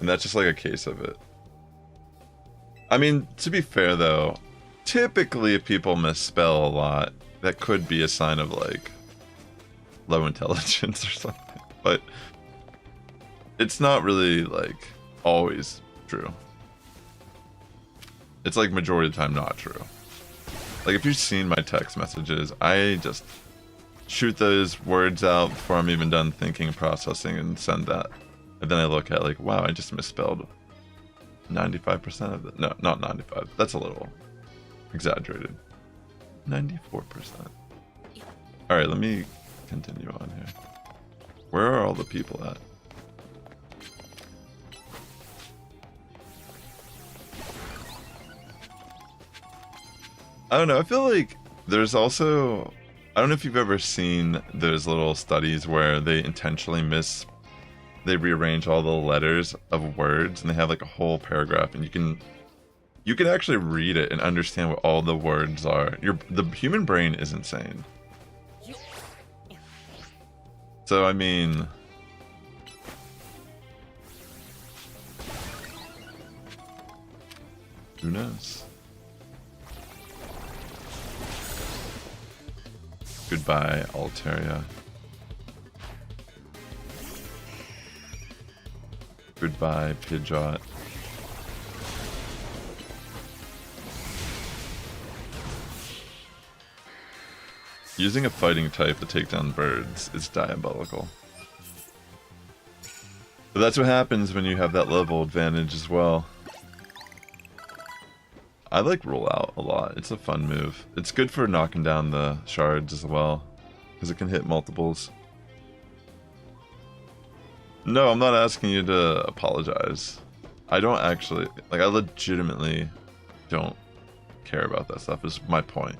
And that's just like a case of it. I mean, to be fair though, typically if people misspell a lot, that could be a sign of like low intelligence or something, but it's not really like always true. it's like majority of the time not true. Like if you've seen my text messages, I just shoot those words out before I'm even done thinking and processing and send that. And then I look at like, wow, I just misspelled 95% of it. No, not 95. That's a little exaggerated. 94%. Alright, let me continue on here. Where are all the people at? I don't know, I feel like there's also... I don't know if you've ever seen those little studies where they intentionally they rearrange all the letters of words and they have like a whole paragraph and you can actually read it and understand what all the words are. The human brain is insane. So I mean, who knows? Goodbye, Altaria. Goodbye, Pidgeot. Using a fighting type to take down birds is diabolical. But that's what happens when you have that level advantage as well. I like roll out a lot. It's a fun move. It's good for knocking down the shards as well, because it can hit multiples. No, I'm not asking you to apologize. I don't actually, like, I legitimately don't care about that stuff, is my point.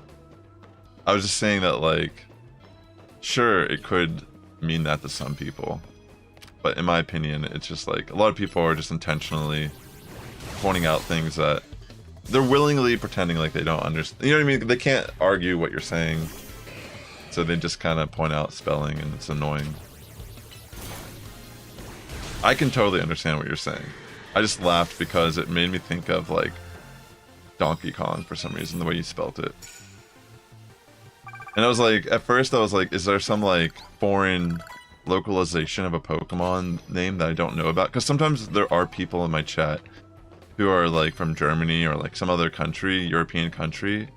I was just saying that, like, sure, it could mean that to some people, but in my opinion, it's just like, a lot of people are just intentionally pointing out things that they're willingly pretending like they don't understand. You know what I mean? They can't argue what you're saying, so they just kind of point out spelling, and it's annoying. I can totally understand what you're saying. I just laughed because it made me think of, like, Donkey Kong for some reason, the way you spelt it. And I was like, at first I was like, is there some, like, foreign localization of a Pokemon name that I don't know about? Because sometimes there are people in my chat who are, like, from Germany or, like, some other country, European country,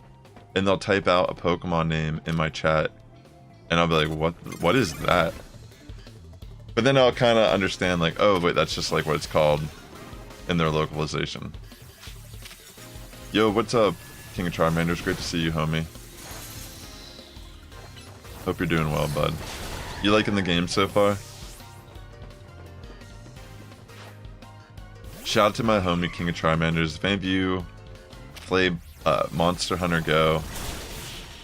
and they'll type out a Pokemon name in my chat, and I'll be like, what is that? But then I'll kind of understand, like, oh, wait, that's just, like, what it's called in their localization. Yo, what's up, King of Charmanders? Great to see you, homie. Hope you're doing well, bud. You liking the game so far? Shout out to my homie, King of Charmanders. If any of you play Monster Hunter Go,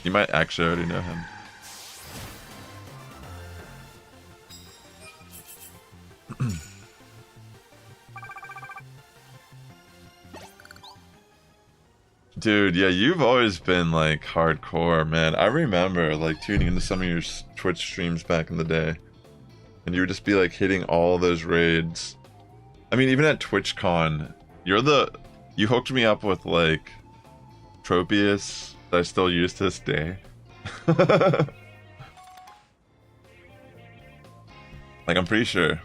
you might actually already know him. Dude, yeah, you've always been, like, hardcore, man. I remember, like, tuning into some of your Twitch streams back in the day, and you would just be, like, hitting all those raids. I mean, even at TwitchCon, you hooked me up with, like, Tropius that I still use to this day. Like, I'm pretty sure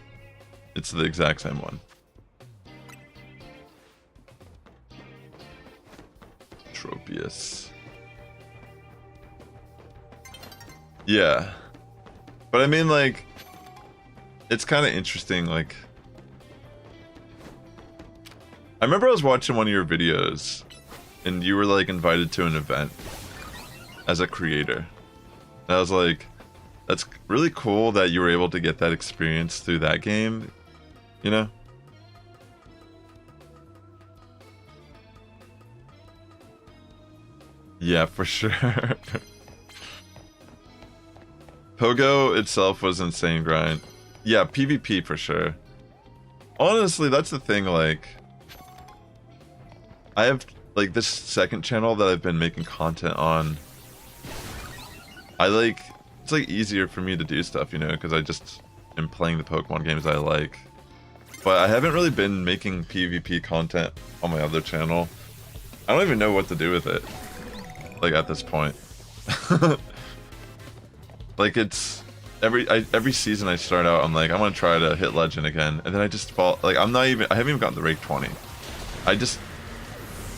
it's the exact same one. Tropius. Yeah. But I mean, like, it's kind of interesting, like, I remember I was watching one of your videos, and you were, like, invited to an event as a creator. And I was like, that's really cool that you were able to get that experience through that game, you know? Yeah, for sure. Pogo itself was insane grind. Yeah, PvP for sure. Honestly, that's the thing, like, I have, like, this second channel that I've been making content on. It's, like, easier for me to do stuff, you know, because I just am playing the Pokemon games I like. But I haven't really been making PvP content on my other channel. I don't even know what to do with it, like, at this point. Like, it's every season I start out, I'm like, I'm gonna try to hit Legend again, and then I just fall, like, I haven't even gotten to rank 20.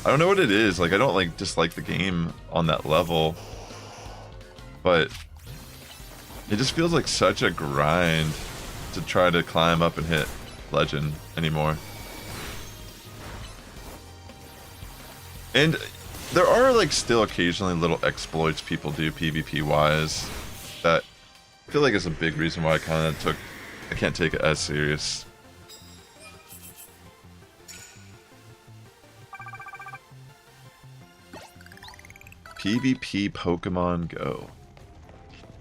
I don't know what it is. Like, I don't like dislike the game on that level, but it just feels like such a grind to try to climb up and hit Legend anymore. And there are like still occasionally little exploits people do PvP wise that I feel like is a big reason why I can't take it as serious. PvP Pokemon Go.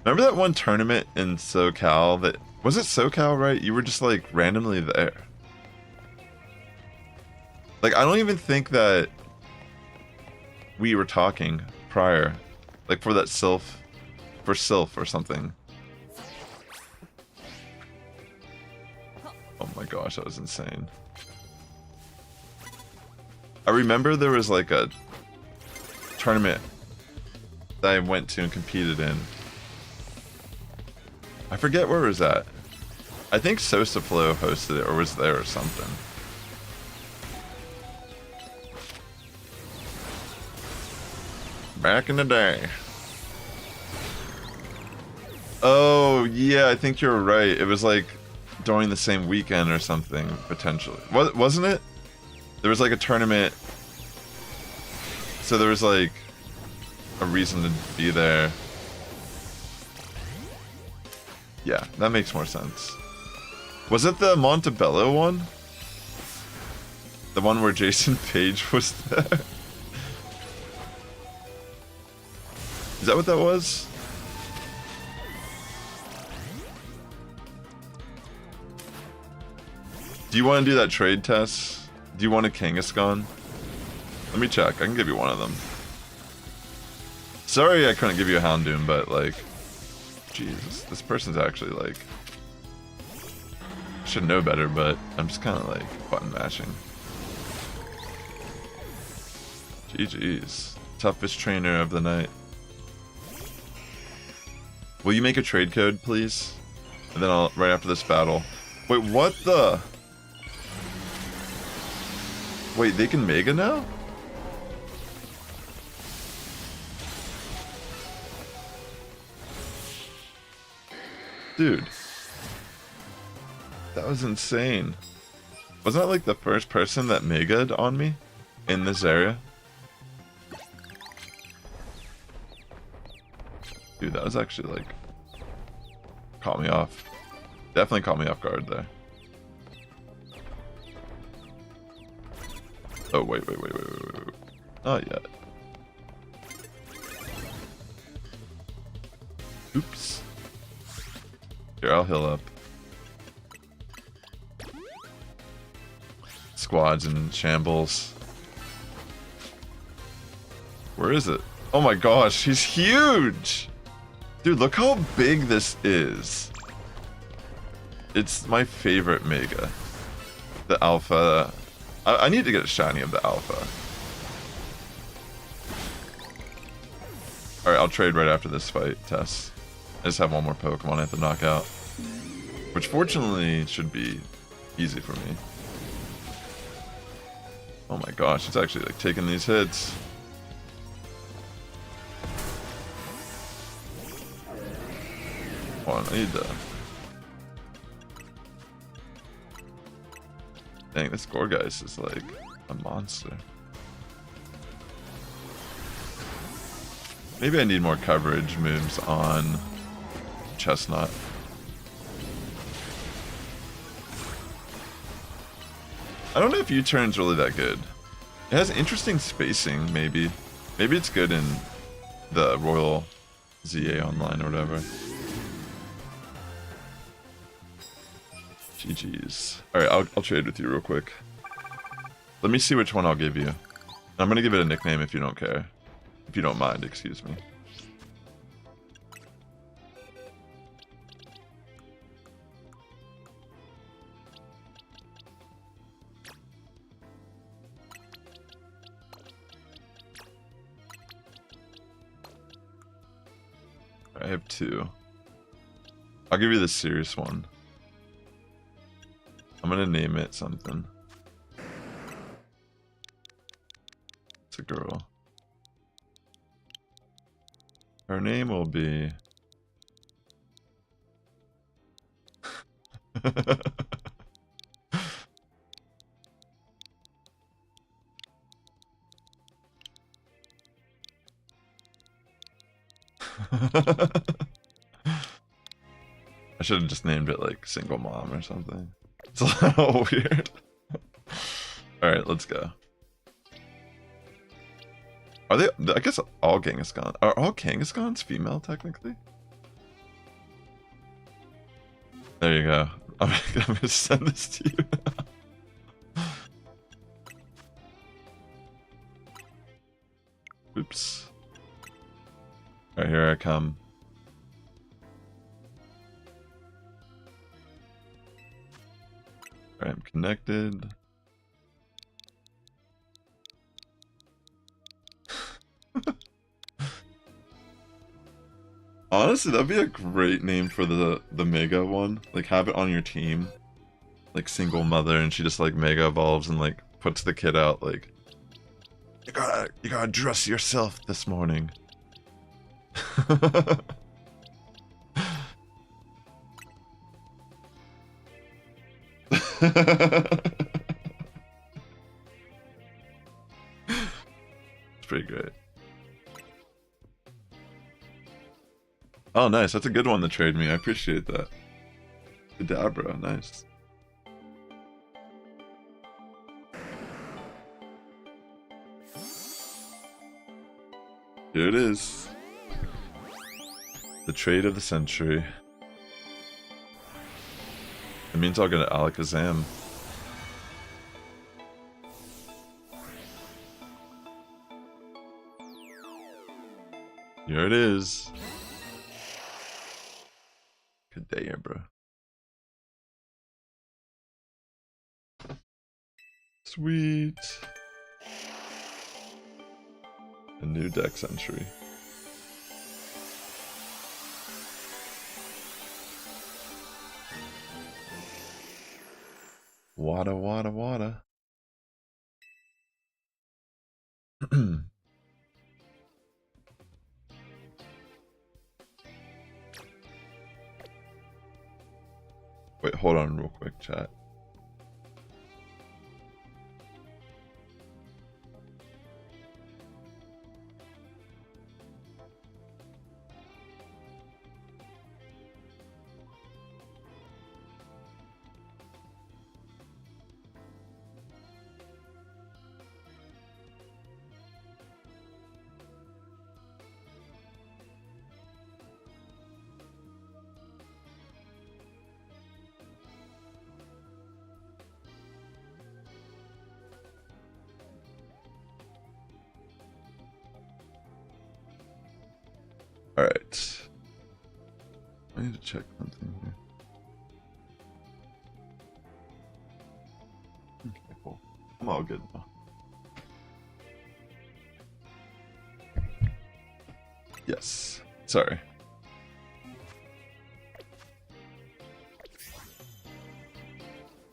Remember that one tournament in SoCal that... Was it SoCal, right? You were just, like, randomly there. Like, I don't even think that we were talking prior. Like, for that Sylph... For Sylph or something. Oh my gosh, that was insane. I remember there was, like, a tournament that I went to and competed in. I forget where it was at. I think Sosaflow hosted it or was there or something. Back in the day. Oh, yeah, I think you're right. It was like during the same weekend or something, potentially. Wasn't it? There was like a tournament. So there was like a reason to be there. Yeah, that makes more sense. Was it the Montebello one? The one where Jason Page was there? Is that what that was? Do you want to do that trade test? Do you want a Kangaskhan? Let me check. I can give you one of them. Sorry I couldn't give you a Houndoom, but like... Jesus, this person's actually like... Should know better, but I'm just kind of like button mashing. GG's. Toughest trainer of the night. Will you make a trade code, please? And then I'll, right after this battle. Wait, what the? Wait, they can Mega now? Dude. That was insane. Wasn't that like the first person that Mega'd on me in this area? Dude, that was actually like... Caught me off. Definitely caught me off guard there. Oh, wait. Not yet. Oops. Here, I'll heal up. Squad's in shambles. Where is it? Oh my gosh, he's huge! Dude, look how big this is. It's my favorite Mega. The Alpha. I need to get a shiny of the Alpha. Alright, I'll trade right after this fight, Tess. I just have one more Pokemon I have to knock out. Which fortunately should be easy for me. Oh my gosh, it's actually like taking these hits. Hold on, I need to... Dang, this Gorgeist is like a monster. Maybe I need more coverage moves on Chestnut. I don't know if U-turn's really that good. It has interesting spacing, maybe. Maybe it's good in the Royal ZA Online or whatever. GG's. Alright, I'll trade with you real quick. Let me see which one I'll give you. I'm gonna give it a nickname if you don't care. If you don't mind, excuse me. I have two. I'll give you the serious one. I'm gonna name it something. the girl. Her name will be... I should have just named it like single mom or something. It's a little weird. Alright, let's go. Are they? I guess all Kangaskhan. Are all Kangaskhan's female technically? There you go. I'm gonna send this to you. Oops. Alright, here I come. Alright, I'm connected. Honestly, that'd be a great name for the Mega one. Like, have it on your team. Like, single mother, and she just, like, Mega evolves and, like, puts the kid out, like... You gotta dress yourself this morning. It's pretty great. Oh, nice. That's a good one to trade me. I appreciate that. Kadabra, nice. Here it is. The trade of the century. It means I'll get an Alakazam. Here it is. Good day here, bro. Sweet. A new deck entry. Wada wada wada. Wait, hold on real quick, chat. Alright. I need to check something here. Okay, cool. I'm all good now. Yes. Sorry.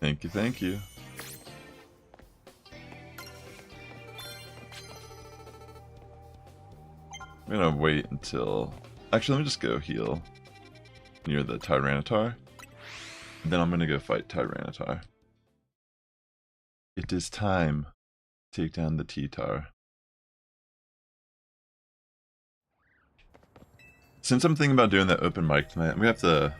Thank you, thank you. I'm gonna wait until... Actually, let me just go heal near the Tyranitar. Then I'm gonna go fight Tyranitar. It is time to take down the T-Tar. Since I'm thinking about doing that open mic tonight, I'm gonna have to...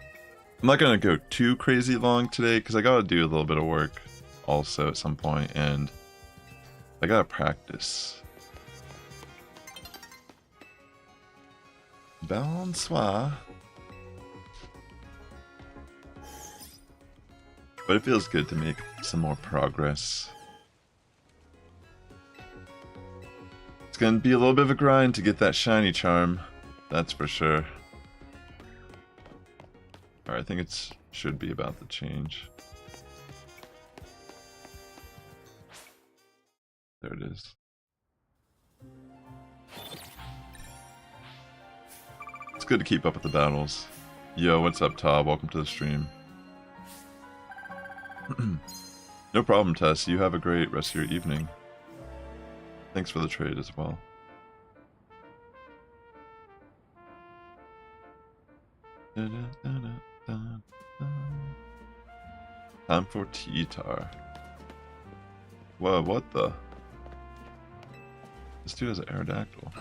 I'm not gonna go too crazy long today, because I gotta do a little bit of work also at some point, and I gotta practice. Bonsoir. But it feels good to make some more progress. It's gonna be a little bit of a grind to get that shiny charm, that's for sure. Alright, I think it should be about to change. There it is. It's good to keep up with the battles. Yo, what's up, Todd? Welcome to the stream. No problem, Tess. You have a great rest of your evening. Thanks for the trade as well. Time for T-Tar. Whoa, what the? This dude has an Aerodactyl.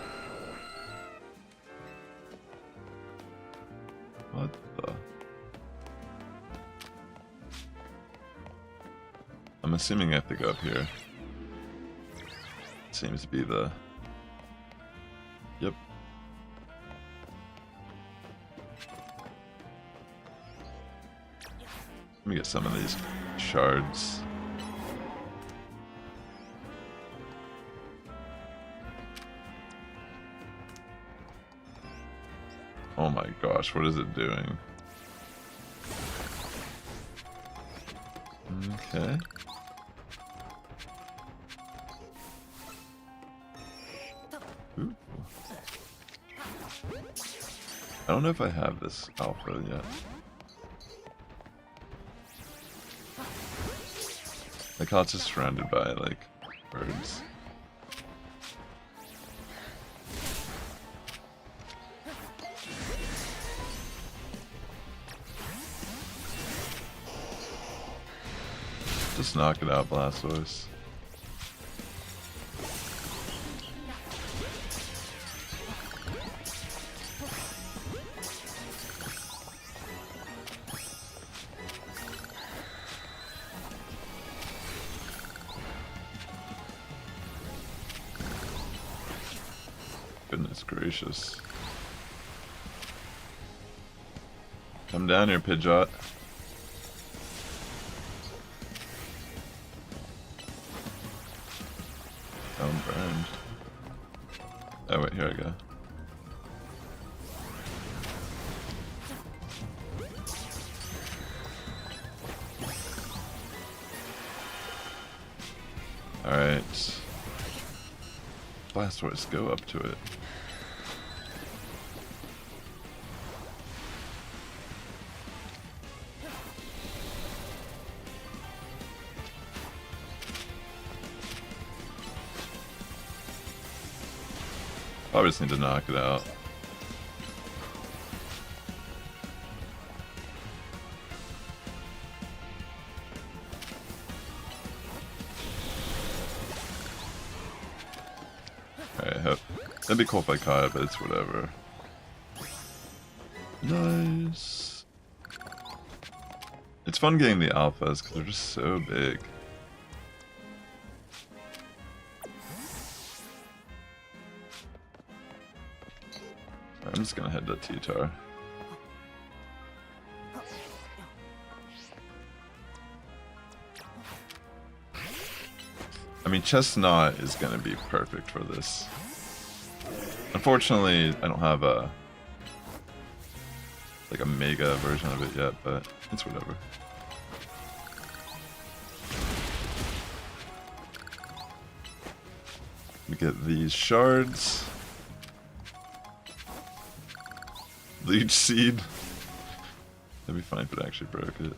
What the? I'm assuming I have to go up here. Seems to be the... Yep. Let me get some of these shards. Oh my gosh, what is it doing? Okay. Ooh. I don't know if I have this alpha yet. Like how it's just surrounded by like birds. Just knock it out, Blastoise. Goodness gracious. Come down here, Pidgeot. I'm burned. Oh wait, here I go. Alright. Blastoise, go up to it. Probably just need to knock it out. Alright, that'd be cool if I caught it, but it's whatever. Nice. It's fun getting the alphas because they're just so big. I'm just gonna head to T-Tar. I mean, Chestnut is gonna be perfect for this. Unfortunately, I don't have a like a mega version of it yet, but it's whatever. We get these shards. Leech Seed. That'd be fine if it actually broke it.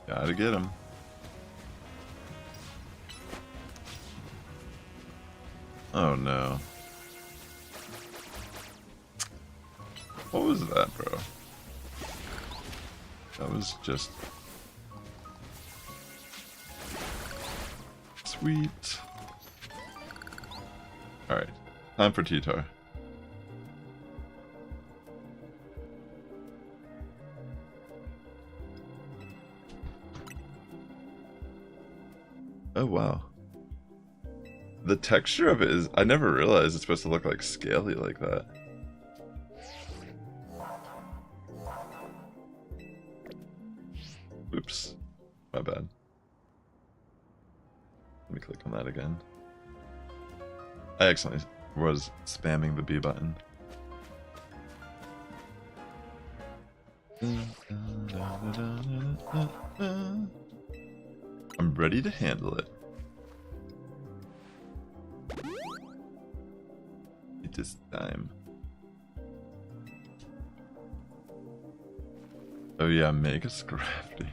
Gotta get him. Oh no. What was that, bro? That was just... Sweet. Alright, time for T-Tar. Oh wow. The texture of it is... I never realized it's supposed to look like scaly like that. Oops. My bad. Let me click on that again. I accidentally was spamming the B button. I'm ready to handle it. It is time. Oh yeah, Mega Scrafty.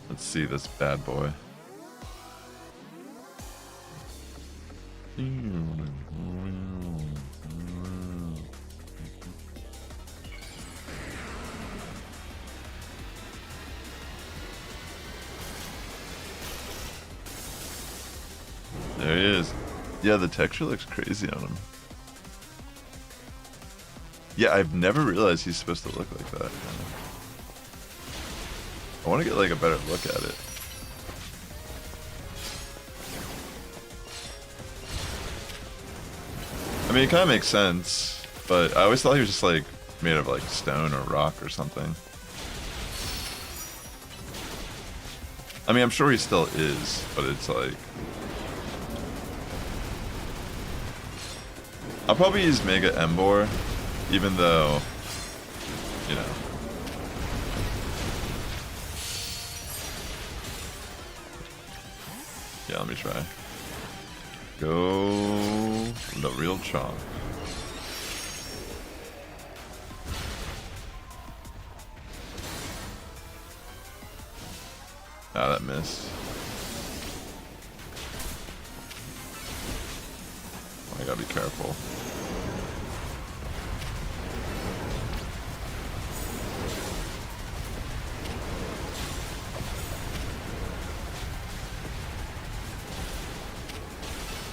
Let's see this bad boy. There he is. Yeah, the texture looks crazy on him. Yeah, I've never realized he's supposed to look like that. I want to get like a better look at it. I mean, it kind of makes sense, but I always thought he was just like made of like stone or rock or something. I mean, I'm sure he still is, but it's like... I'll probably use Mega Embor, even though, you know. Yeah, let me try. Go the real chomp. Ah, that missed. Oh, I gotta be careful.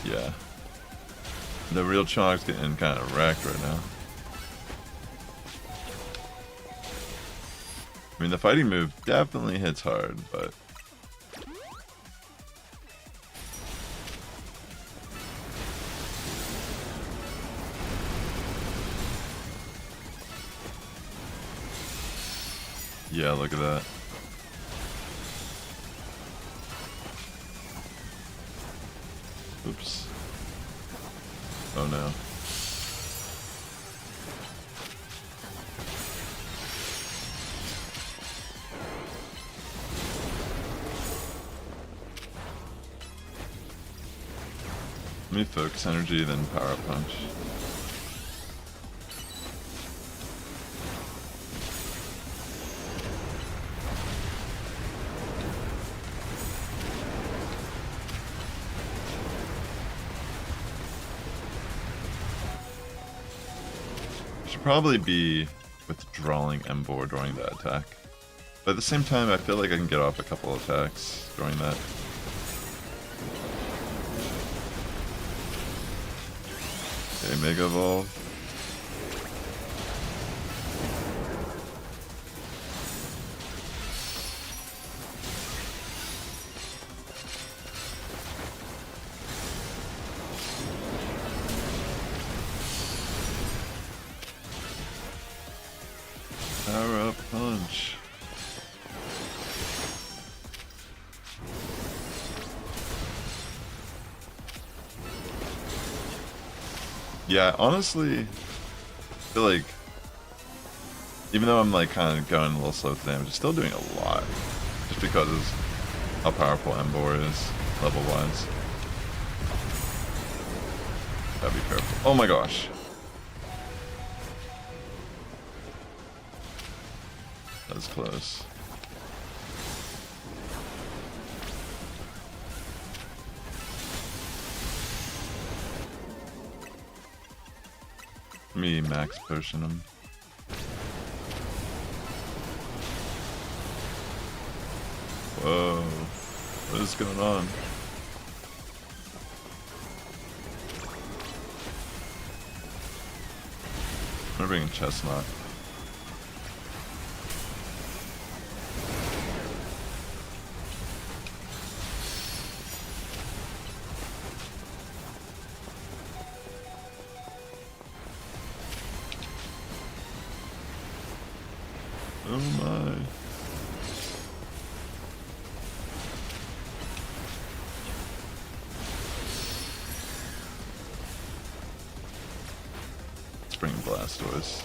Yeah. The real Chonk's getting kind of wrecked right now. I mean, the fighting move definitely hits hard, but... Yeah, look at that. Oops. Oh no. Let me focus energy, then power up punch. Should probably be withdrawing Embor during that attack. But at the same time, I feel like I can get off a couple attacks during that. Okay, Mega Evolve. Power up punch. Yeah, honestly, I feel like even though I'm like kind of going a little slow with damage, it's still doing a lot. Just because of how powerful Embor is, level wise. Gotta be careful. Oh my gosh. That was close. Let me max potion him. Whoa. What is going on? I'm gonna bring in Chestnut. Oh my. Let's bring Blastoise.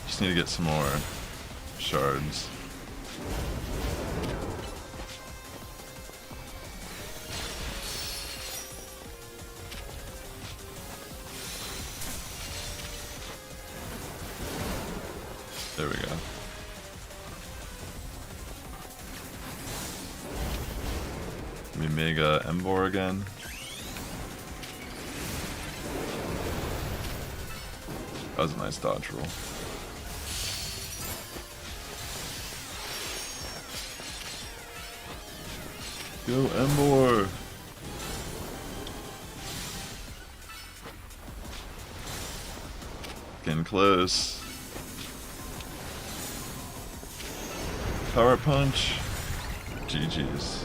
Just need to get some more shards. There we go. Give me Mega Emvor again. That was a nice dodge roll. Go Emvor! Getting close. Power punch. GG's.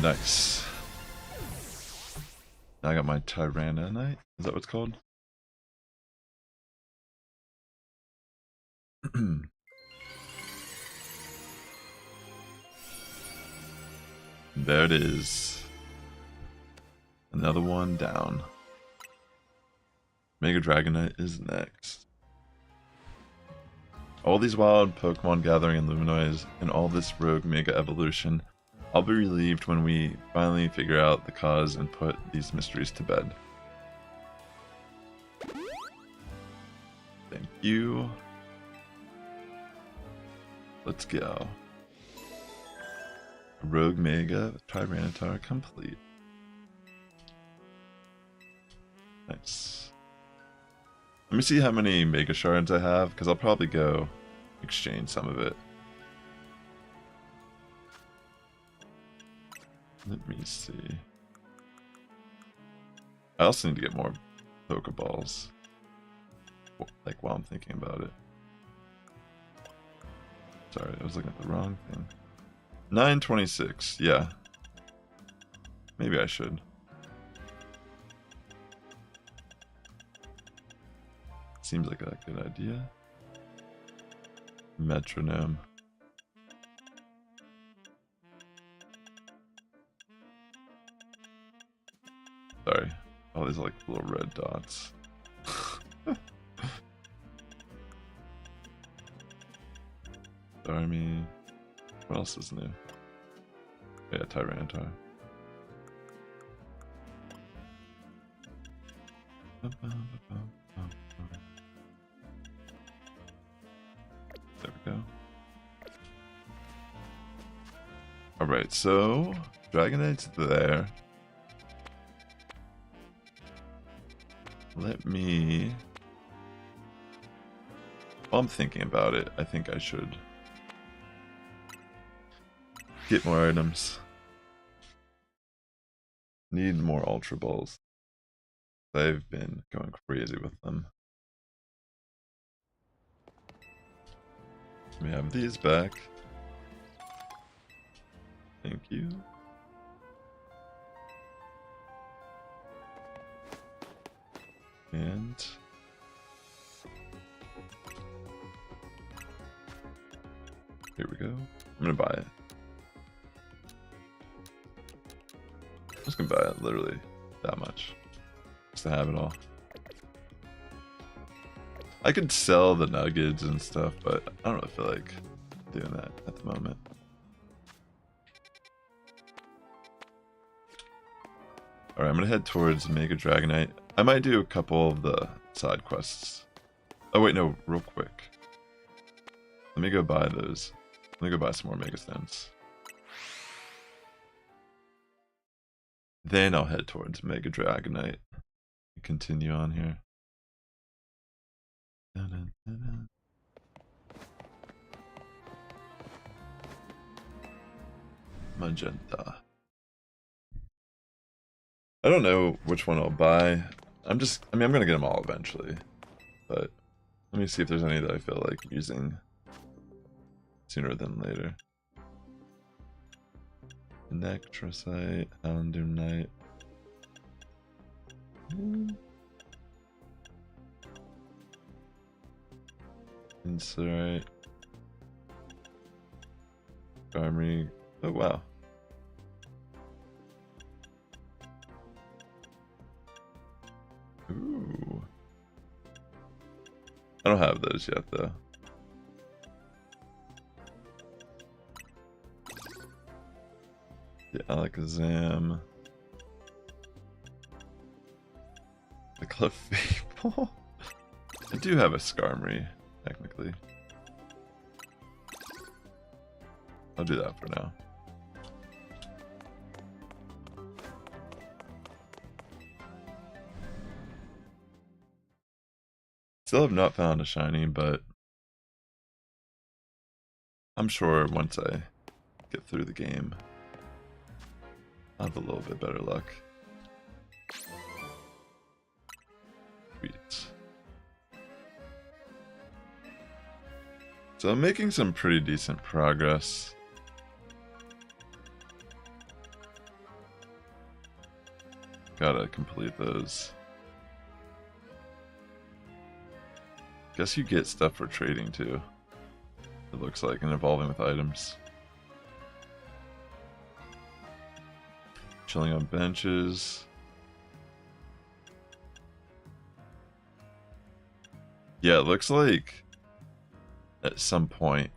Nice. Now I got my Tyrannite. Is that what it's called? There it is. Another one down. Mega Dragonite is next. All these wild Pokemon gathering in Luminoise and all this rogue Mega Evolution, I'll be relieved when we finally figure out the cause and put these mysteries to bed. Thank you. Let's go. Rogue Mega Tyranitar complete. Nice. Let me see how many Mega Shards I have, because I'll probably go exchange some of it. Let me see. I also need to get more Pokeballs. Like, while I'm thinking about it. Sorry, I was looking at the wrong thing. 926, yeah. Maybe I should. Seems like a good idea. Metronome. Sorry. Oh, these are like little red dots. Army. What else is new? Yeah, Tyranitar. There we go. Alright, so Dragonite's there. Let me... While I'm thinking about it, I think I should get more items. Need more Ultra Balls. I've been going crazy with them. We have these back. Thank you. And here we go. I'm gonna buy it. I'm just gonna buy it literally that much. Just to have it all. I could sell the nuggets and stuff, but I don't really feel like doing that at the moment. Alright, I'm gonna head towards Mega Dragonite. I might do a couple of the side quests. Oh wait, no, real quick. Let me go buy those. Let me go buy some more Mega Stones. Then I'll head towards Mega Dragonite. Continue on here. Magenta. I don't know which one I'll buy. I'm gonna get them all eventually. But let me see if there's any that I feel like using sooner than later. Nectrosite, Houndoomite. Insurite. Armory. Oh wow. Ooh. I don't have those yet though. Yeah, Alakazam. The Clefable. I do have a Skarmory, technically. I'll do that for now. Still have not found a shiny, but I'm sure once I get through the game, I'll have a little bit better luck. Sweet. So I'm making some pretty decent progress. Gotta complete those. Guess you get stuff for trading too. It looks like, and evolving with items. Chilling on benches. Yeah, it looks like at some point,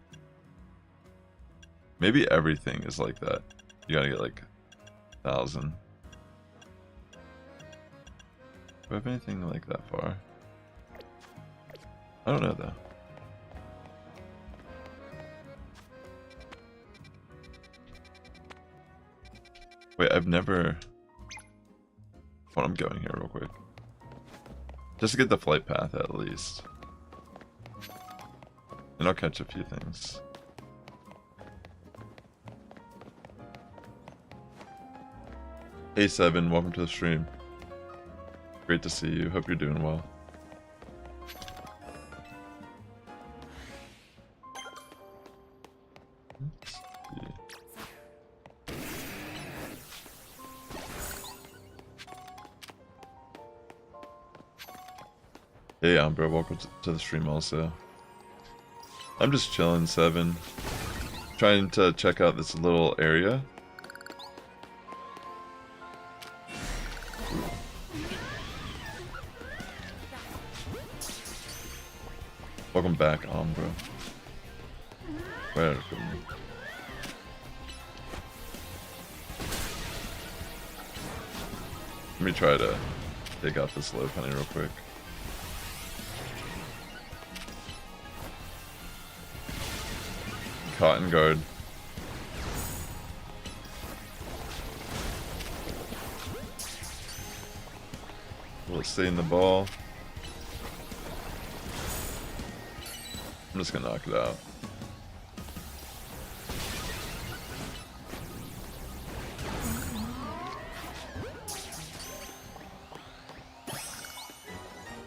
maybe everything is like that. You gotta get like 1,000. Do I have anything like that far? I don't know though. Wait, I've never... Hold on, I'm going here real quick. Just to get the flight path at least. And I'll catch a few things. Hey Seven, welcome to the stream. Great to see you. Hope you're doing well. Hey Umbra, welcome to the stream also. I'm just chilling, Seven. Trying to check out this little area. Welcome back, Umbra. Where? Let me try to take out this low penny real quick. Cotton guard. Will it stay in the ball? I'm just gonna knock it out.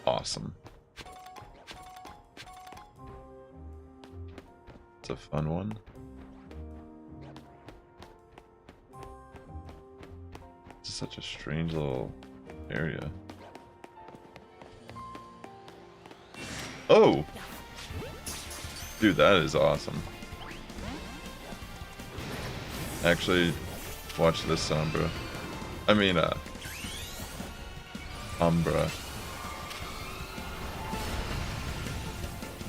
Awesome. It's a fun one. It's such a strange little area. Oh! Dude, that is awesome. Actually, watch this, Umbra. I mean, Umbra.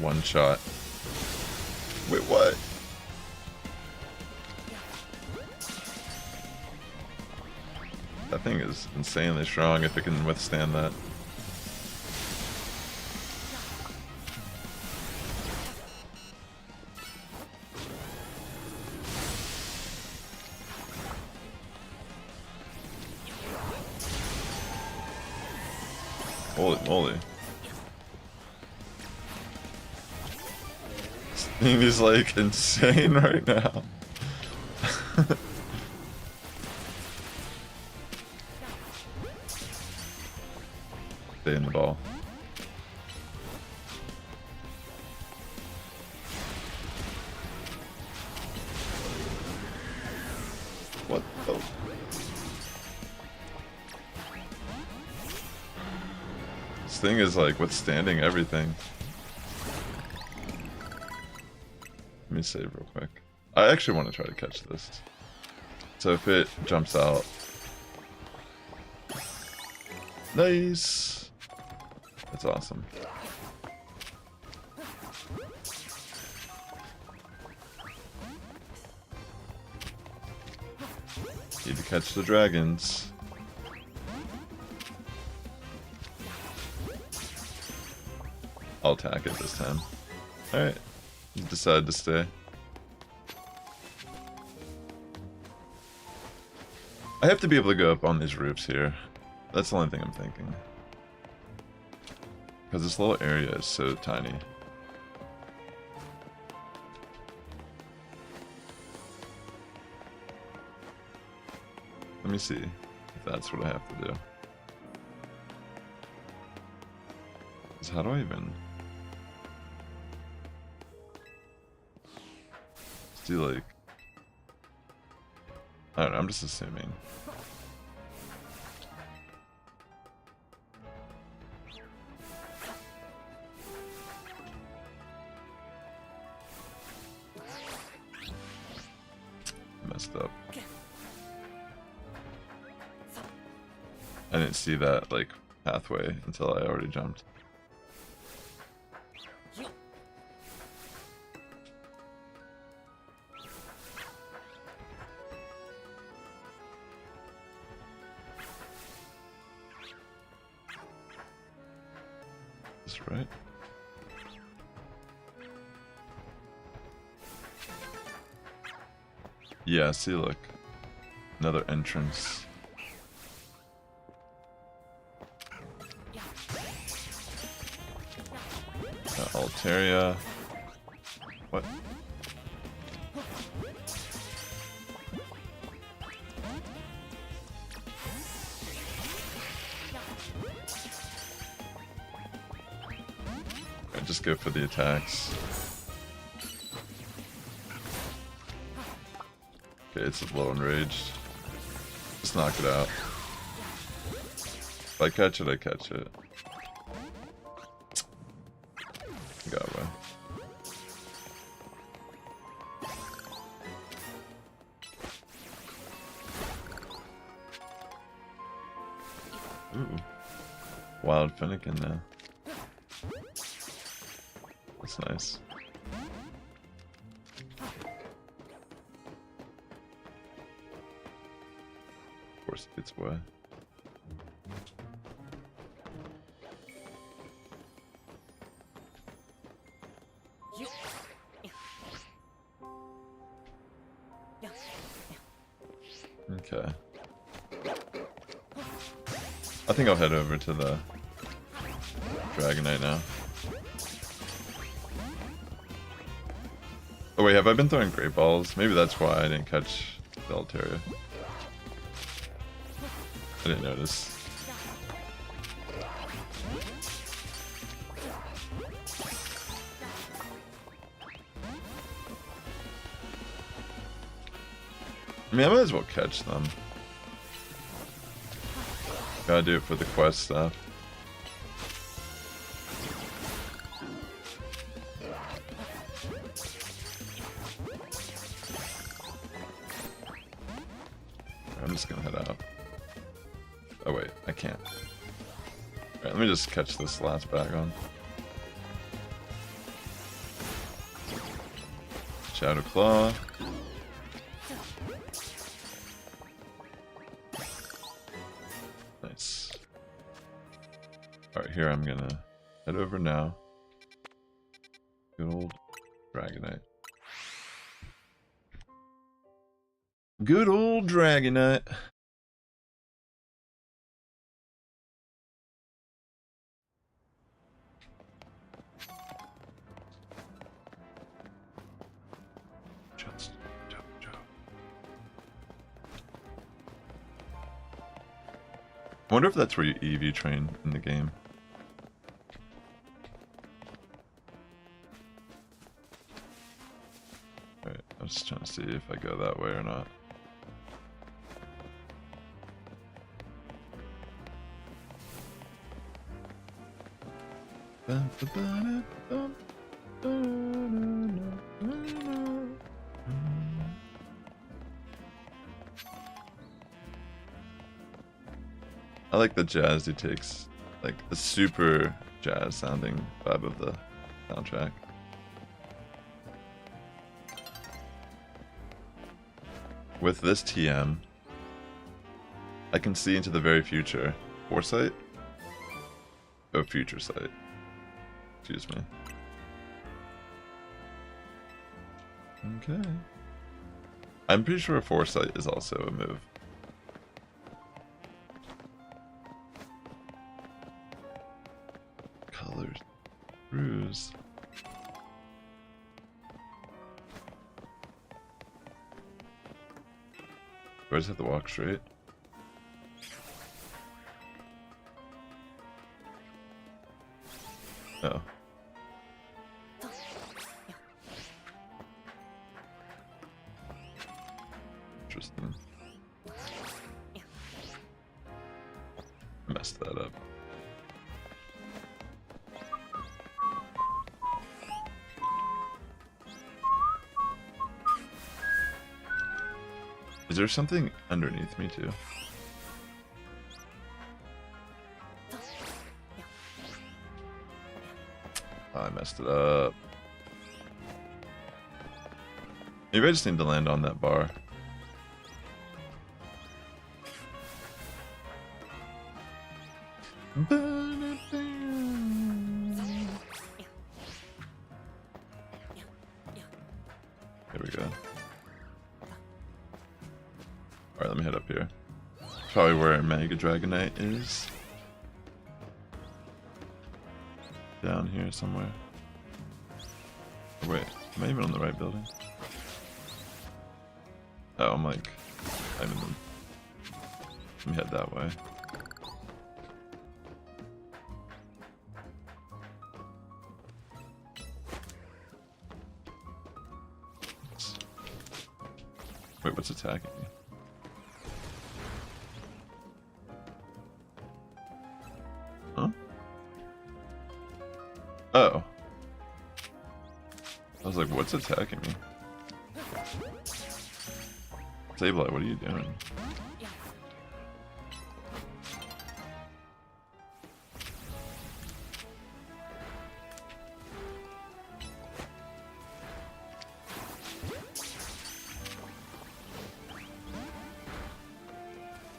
One shot. Wait, what? That thing is insanely strong if it can withstand that. Holy moly. This thing is like insane right now. Stay in the ball. What the? This thing is like withstanding everything. Let me save real quick. I actually want to try to catch this. So if it jumps out. Nice! That's awesome. Need to catch the dragons. I'll attack it this time. Alright. Decide to stay. I have to be able to go up on these roofs here. That's the only thing I'm thinking. Because this little area is so tiny. Let me see if that's what I have to do. 'Cause how do I even... Let's do like... I don't know, I'm just assuming. Messed up. I didn't see that, like, pathway until I already jumped. Is this right? Yeah, see, look. Another entrance. Altaria. What? I just go for the attacks. Okay, it's a low enraged. Just knock it out. If I catch it, I catch it. Got away. Ooh. Wild Finnegan now. That's nice. Of course it gets away. Okay. I think I'll head over to the Dragonite now. Oh wait, have I been throwing Great Balls? Maybe that's why I didn't catch the Altaria. I didn't notice. I mean, I might as well catch them. Gotta do it for the quest stuff. I'm just gonna head out. Oh wait, I can't. Alright, let me just catch this last bag on. Shadow Claw. Nice. Alright, here I'm gonna head over now. Good old Dragonite. Good old Dragonite. I wonder if that's where you EV train in the game. Alright, I was just trying to see if I go that way or not. I like the jazz he takes, like the super jazz sounding vibe of the soundtrack. With this TM, I can see into the very future. Foresight? Oh, future sight. Excuse me. Okay. I'm pretty sure Foresight is also a move. Colors. Ruse. Do I just have to walk straight? No. Interesting. Messed that up. Is there something underneath me too? Oh, I messed it up. Maybe I just need to land on that bar. Here we go. Alright, let me head up here. Probably where Mega Dragonite is. Down here somewhere. Wait, am I even on the right building? Oh, I'm like... I'm in the... Let me head that way. Wait, what's attacking me? Huh? Oh. I was like, what's attacking me? Sableye, what are you doing?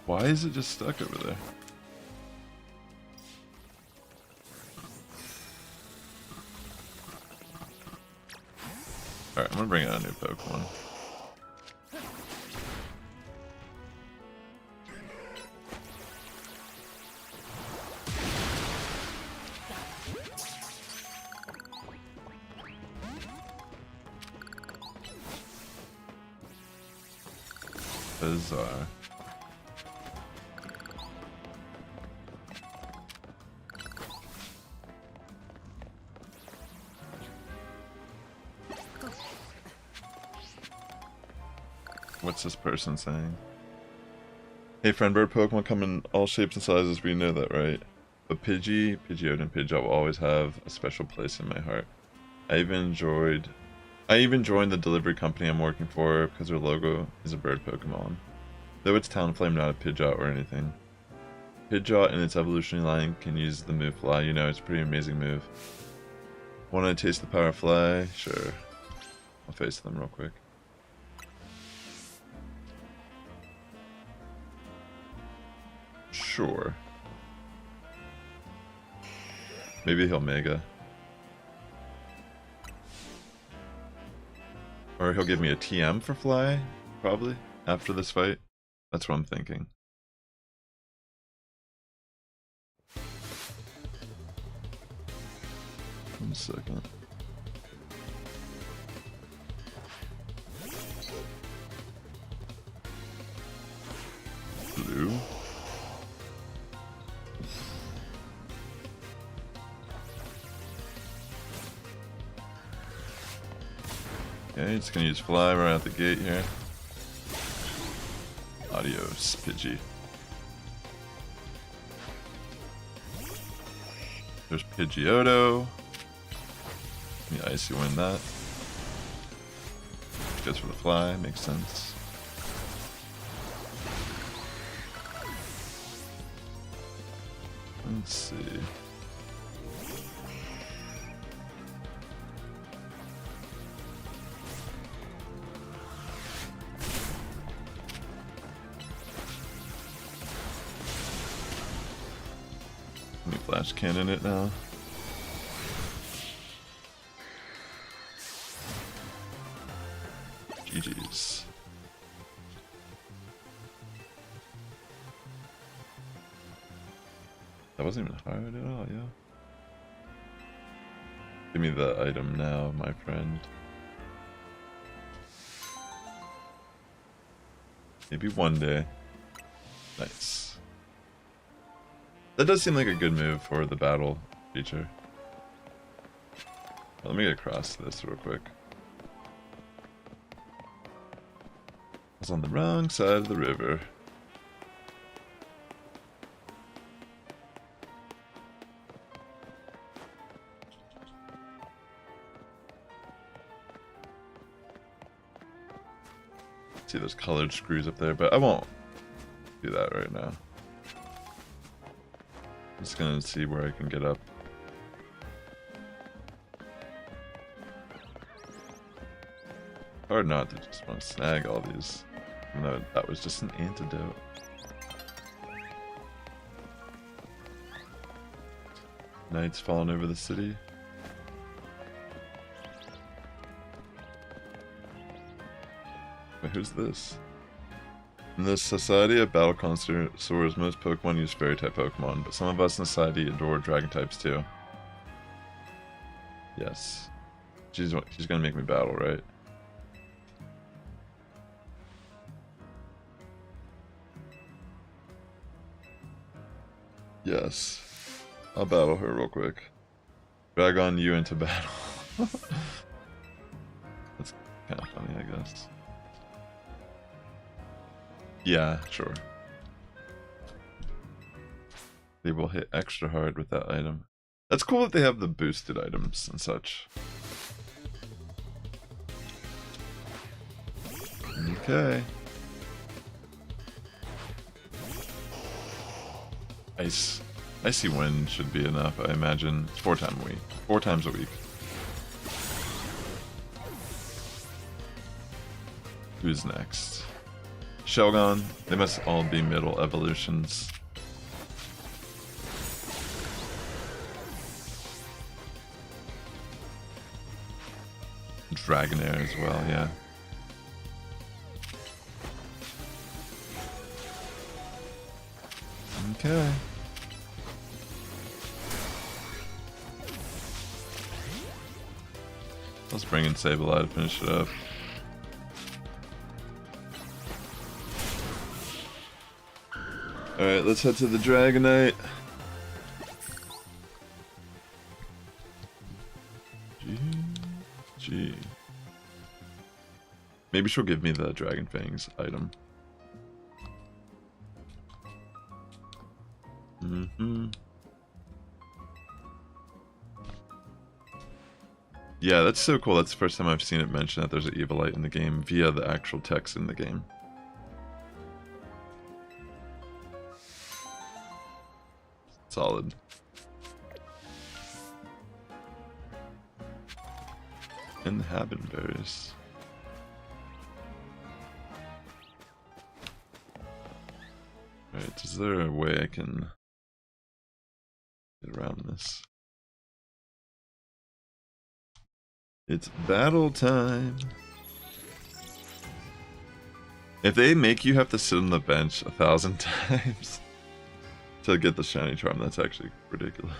Why is it just stuck over there? Alright, I'm gonna bring out a new Pokemon. Bizarre. What's this person saying? Hey Friendbird, Pokemon come in all shapes and sizes, we know that, right? But Pidgeot, and Pidgeot will always have a special place in my heart. I even joined the delivery company I'm working for because their logo is a bird Pokemon. Though it's Talonflame, not a Pidgeot or anything. Pidgeot in its evolutionary line can use the move Fly, you know, it's a pretty amazing move. Wanna taste the power of Fly? Sure. I'll face them real quick. Sure. Maybe he'll Mega. Or he'll give me a TM for Fly, probably, after this fight. That's what I'm thinking. One second. Blue. Okay, just gonna use Fly right out the gate here. Adios, Pidgey. There's Pidgeotto. Let me Icy Wind that. Goes for the Fly, makes sense. Let's see. Let me Flash Cannon it now. That wasn't even hard at all, yo. Give me the item now, my friend. Maybe one day. Nice. That does seem like a good move for the battle feature. Well, let me get across this real quick. I was on the wrong side of the river. See those colored screws up there, but I won't do that right now. I'm just gonna see where I can get up. Hard not to just want to snag all these. Even though that was just an antidote. Night's falling over the city. Wait, who's this? In the Society of Battle Connoisseurs, most Pokemon use Fairy-type Pokemon, but some of us in society adore Dragon-types too. Yes. She's gonna make me battle, right? Yes. I'll battle her real quick. Drag on you into battle. That's kind of funny, I guess. Yeah, sure. They will hit extra hard with that item. That's cool that they have the boosted items and such. Okay. Icy wind should be enough, I imagine. It's 4 times a week. Who's next? Shelgon. They must all be middle evolutions. Dragonair as well, yeah. Okay. Let's bring in Sableye to finish it up. Alright, let's head to the Dragonite. Gee. Maybe she'll give me the Dragon Fangs item. Yeah, that's so cool. That's the first time I've seen it mention that there's an Evilite in the game via the actual text in the game. Solid. And Habenberries. Alright, is there a way I can get around this? It's battle time. If they make you have to sit on the bench 1,000 times to get the shiny charm, that's actually ridiculous.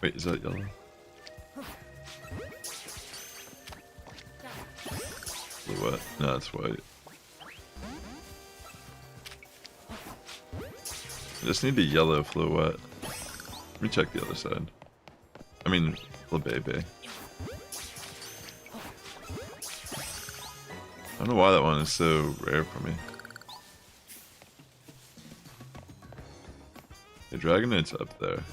Wait, is that yellow? Blue what? No, it's white. I just need a yellow Fluette. Let me check the other side. I mean, Flabebe. I don't know why that one is so rare for me. The Dragonite's up there.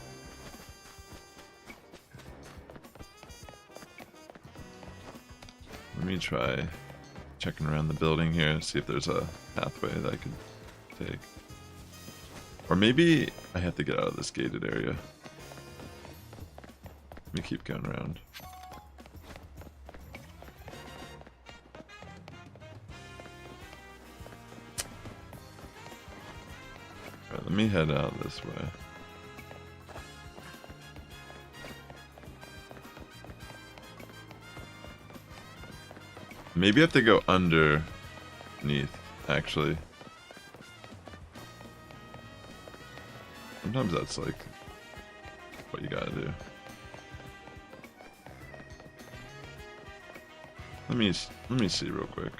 Let me try checking around the building here, see if there's a pathway that I could take. Or maybe I have to get out of this gated area. Let me keep going around. Alright, let me head out this way. Maybe I have to go underneath, actually. Sometimes that's like what you gotta do. Let me see real quick.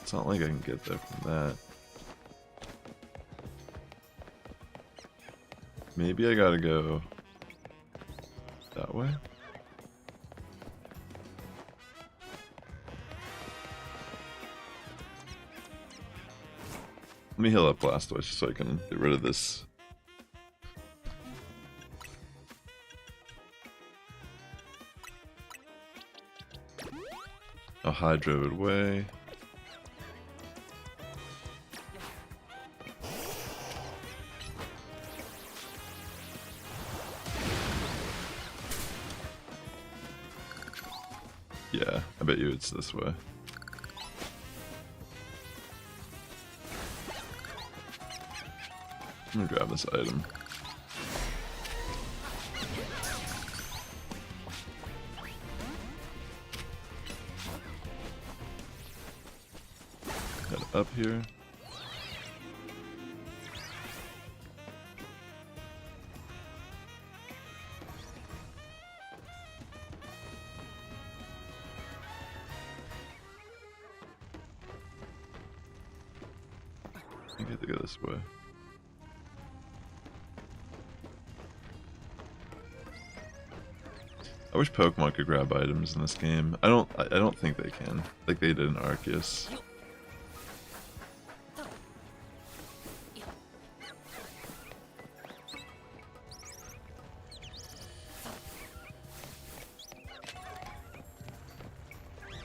It's not like I can get there from that. Maybe I gotta go that way? Let me heal up Blastoise so I can get rid of this. I'll hydro it away. Yeah, I bet you it's this way. I'm gonna grab this item. Head up here. I get to go this way. I wish Pokemon could grab items in this game. I don't think they can, like they did in Arceus.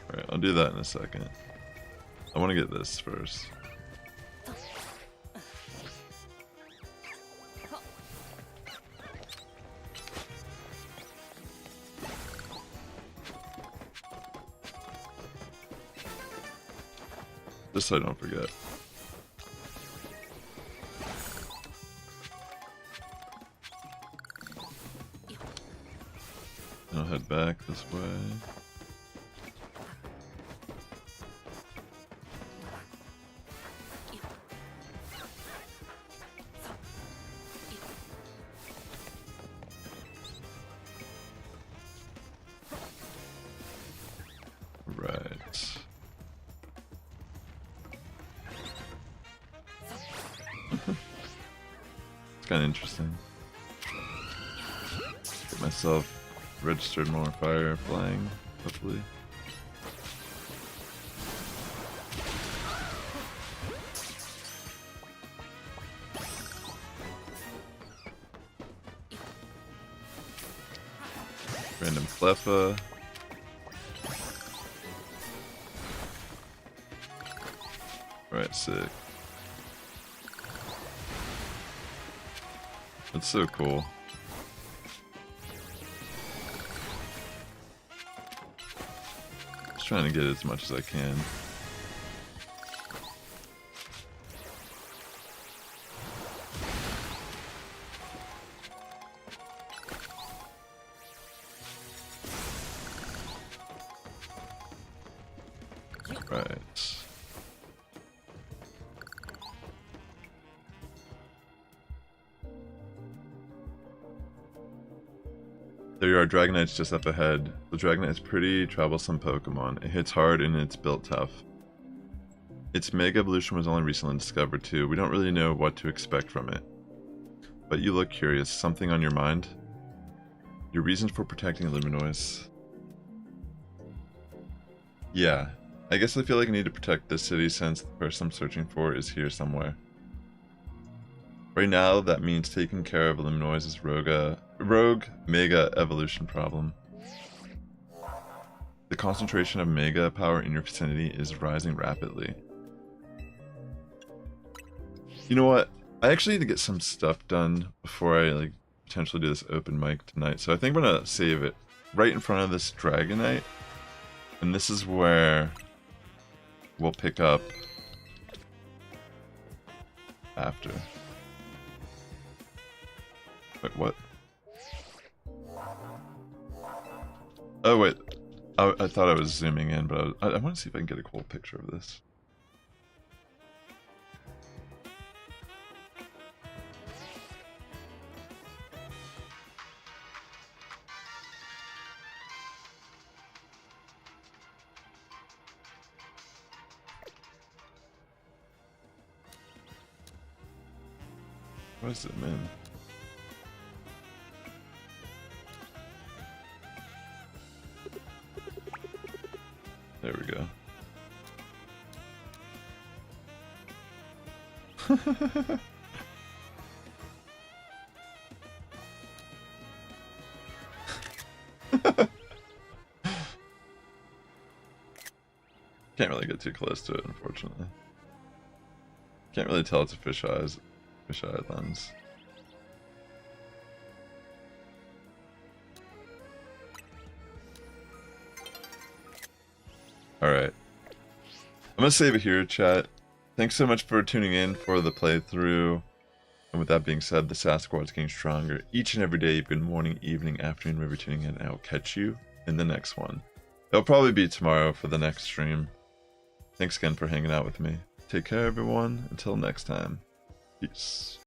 Alright, I'll do that in a second. I want to get this first. Just so I don't forget. I'll head back this way. Right. It's kind of interesting. Get myself registered more fire flying, hopefully. Random Cleffa. Alright, sick. That's so cool. Just trying to get as much as I can. Right. There you are, Dragonite's just up ahead. The Dragonite is pretty troublesome Pokemon. It hits hard and it's built tough. Its Mega Evolution was only recently discovered too. We don't really know what to expect from it. But you look curious. Something on your mind? Your reasons for protecting Illuminois? Yeah. I guess I feel like I need to protect this city since the person I'm searching for is here somewhere. Right now, that means taking care of Illuminois' rogue Mega Evolution problem. The concentration of Mega power in your vicinity is rising rapidly. You know what? I actually need to get some stuff done before I potentially do this open mic tonight. So I think I'm gonna save it right in front of this Dragonite, and this is where we'll pick up after. Wait, what? Oh wait, I thought I was zooming in, but I want to see if I can get a cool picture of this. What is it, man? There we go. Can't really get too close to it, unfortunately. Can't really tell it's a fisheye lens. Alright. I'm gonna save it here, chat. Thanks so much for tuning in for the playthrough. And with that being said, the Sass Squad's getting stronger each and every day. Good morning, evening, afternoon, wherever you're tuning in. I'll catch you in the next one. It'll probably be tomorrow for the next stream. Thanks again for hanging out with me. Take care, everyone. Until next time. Peace.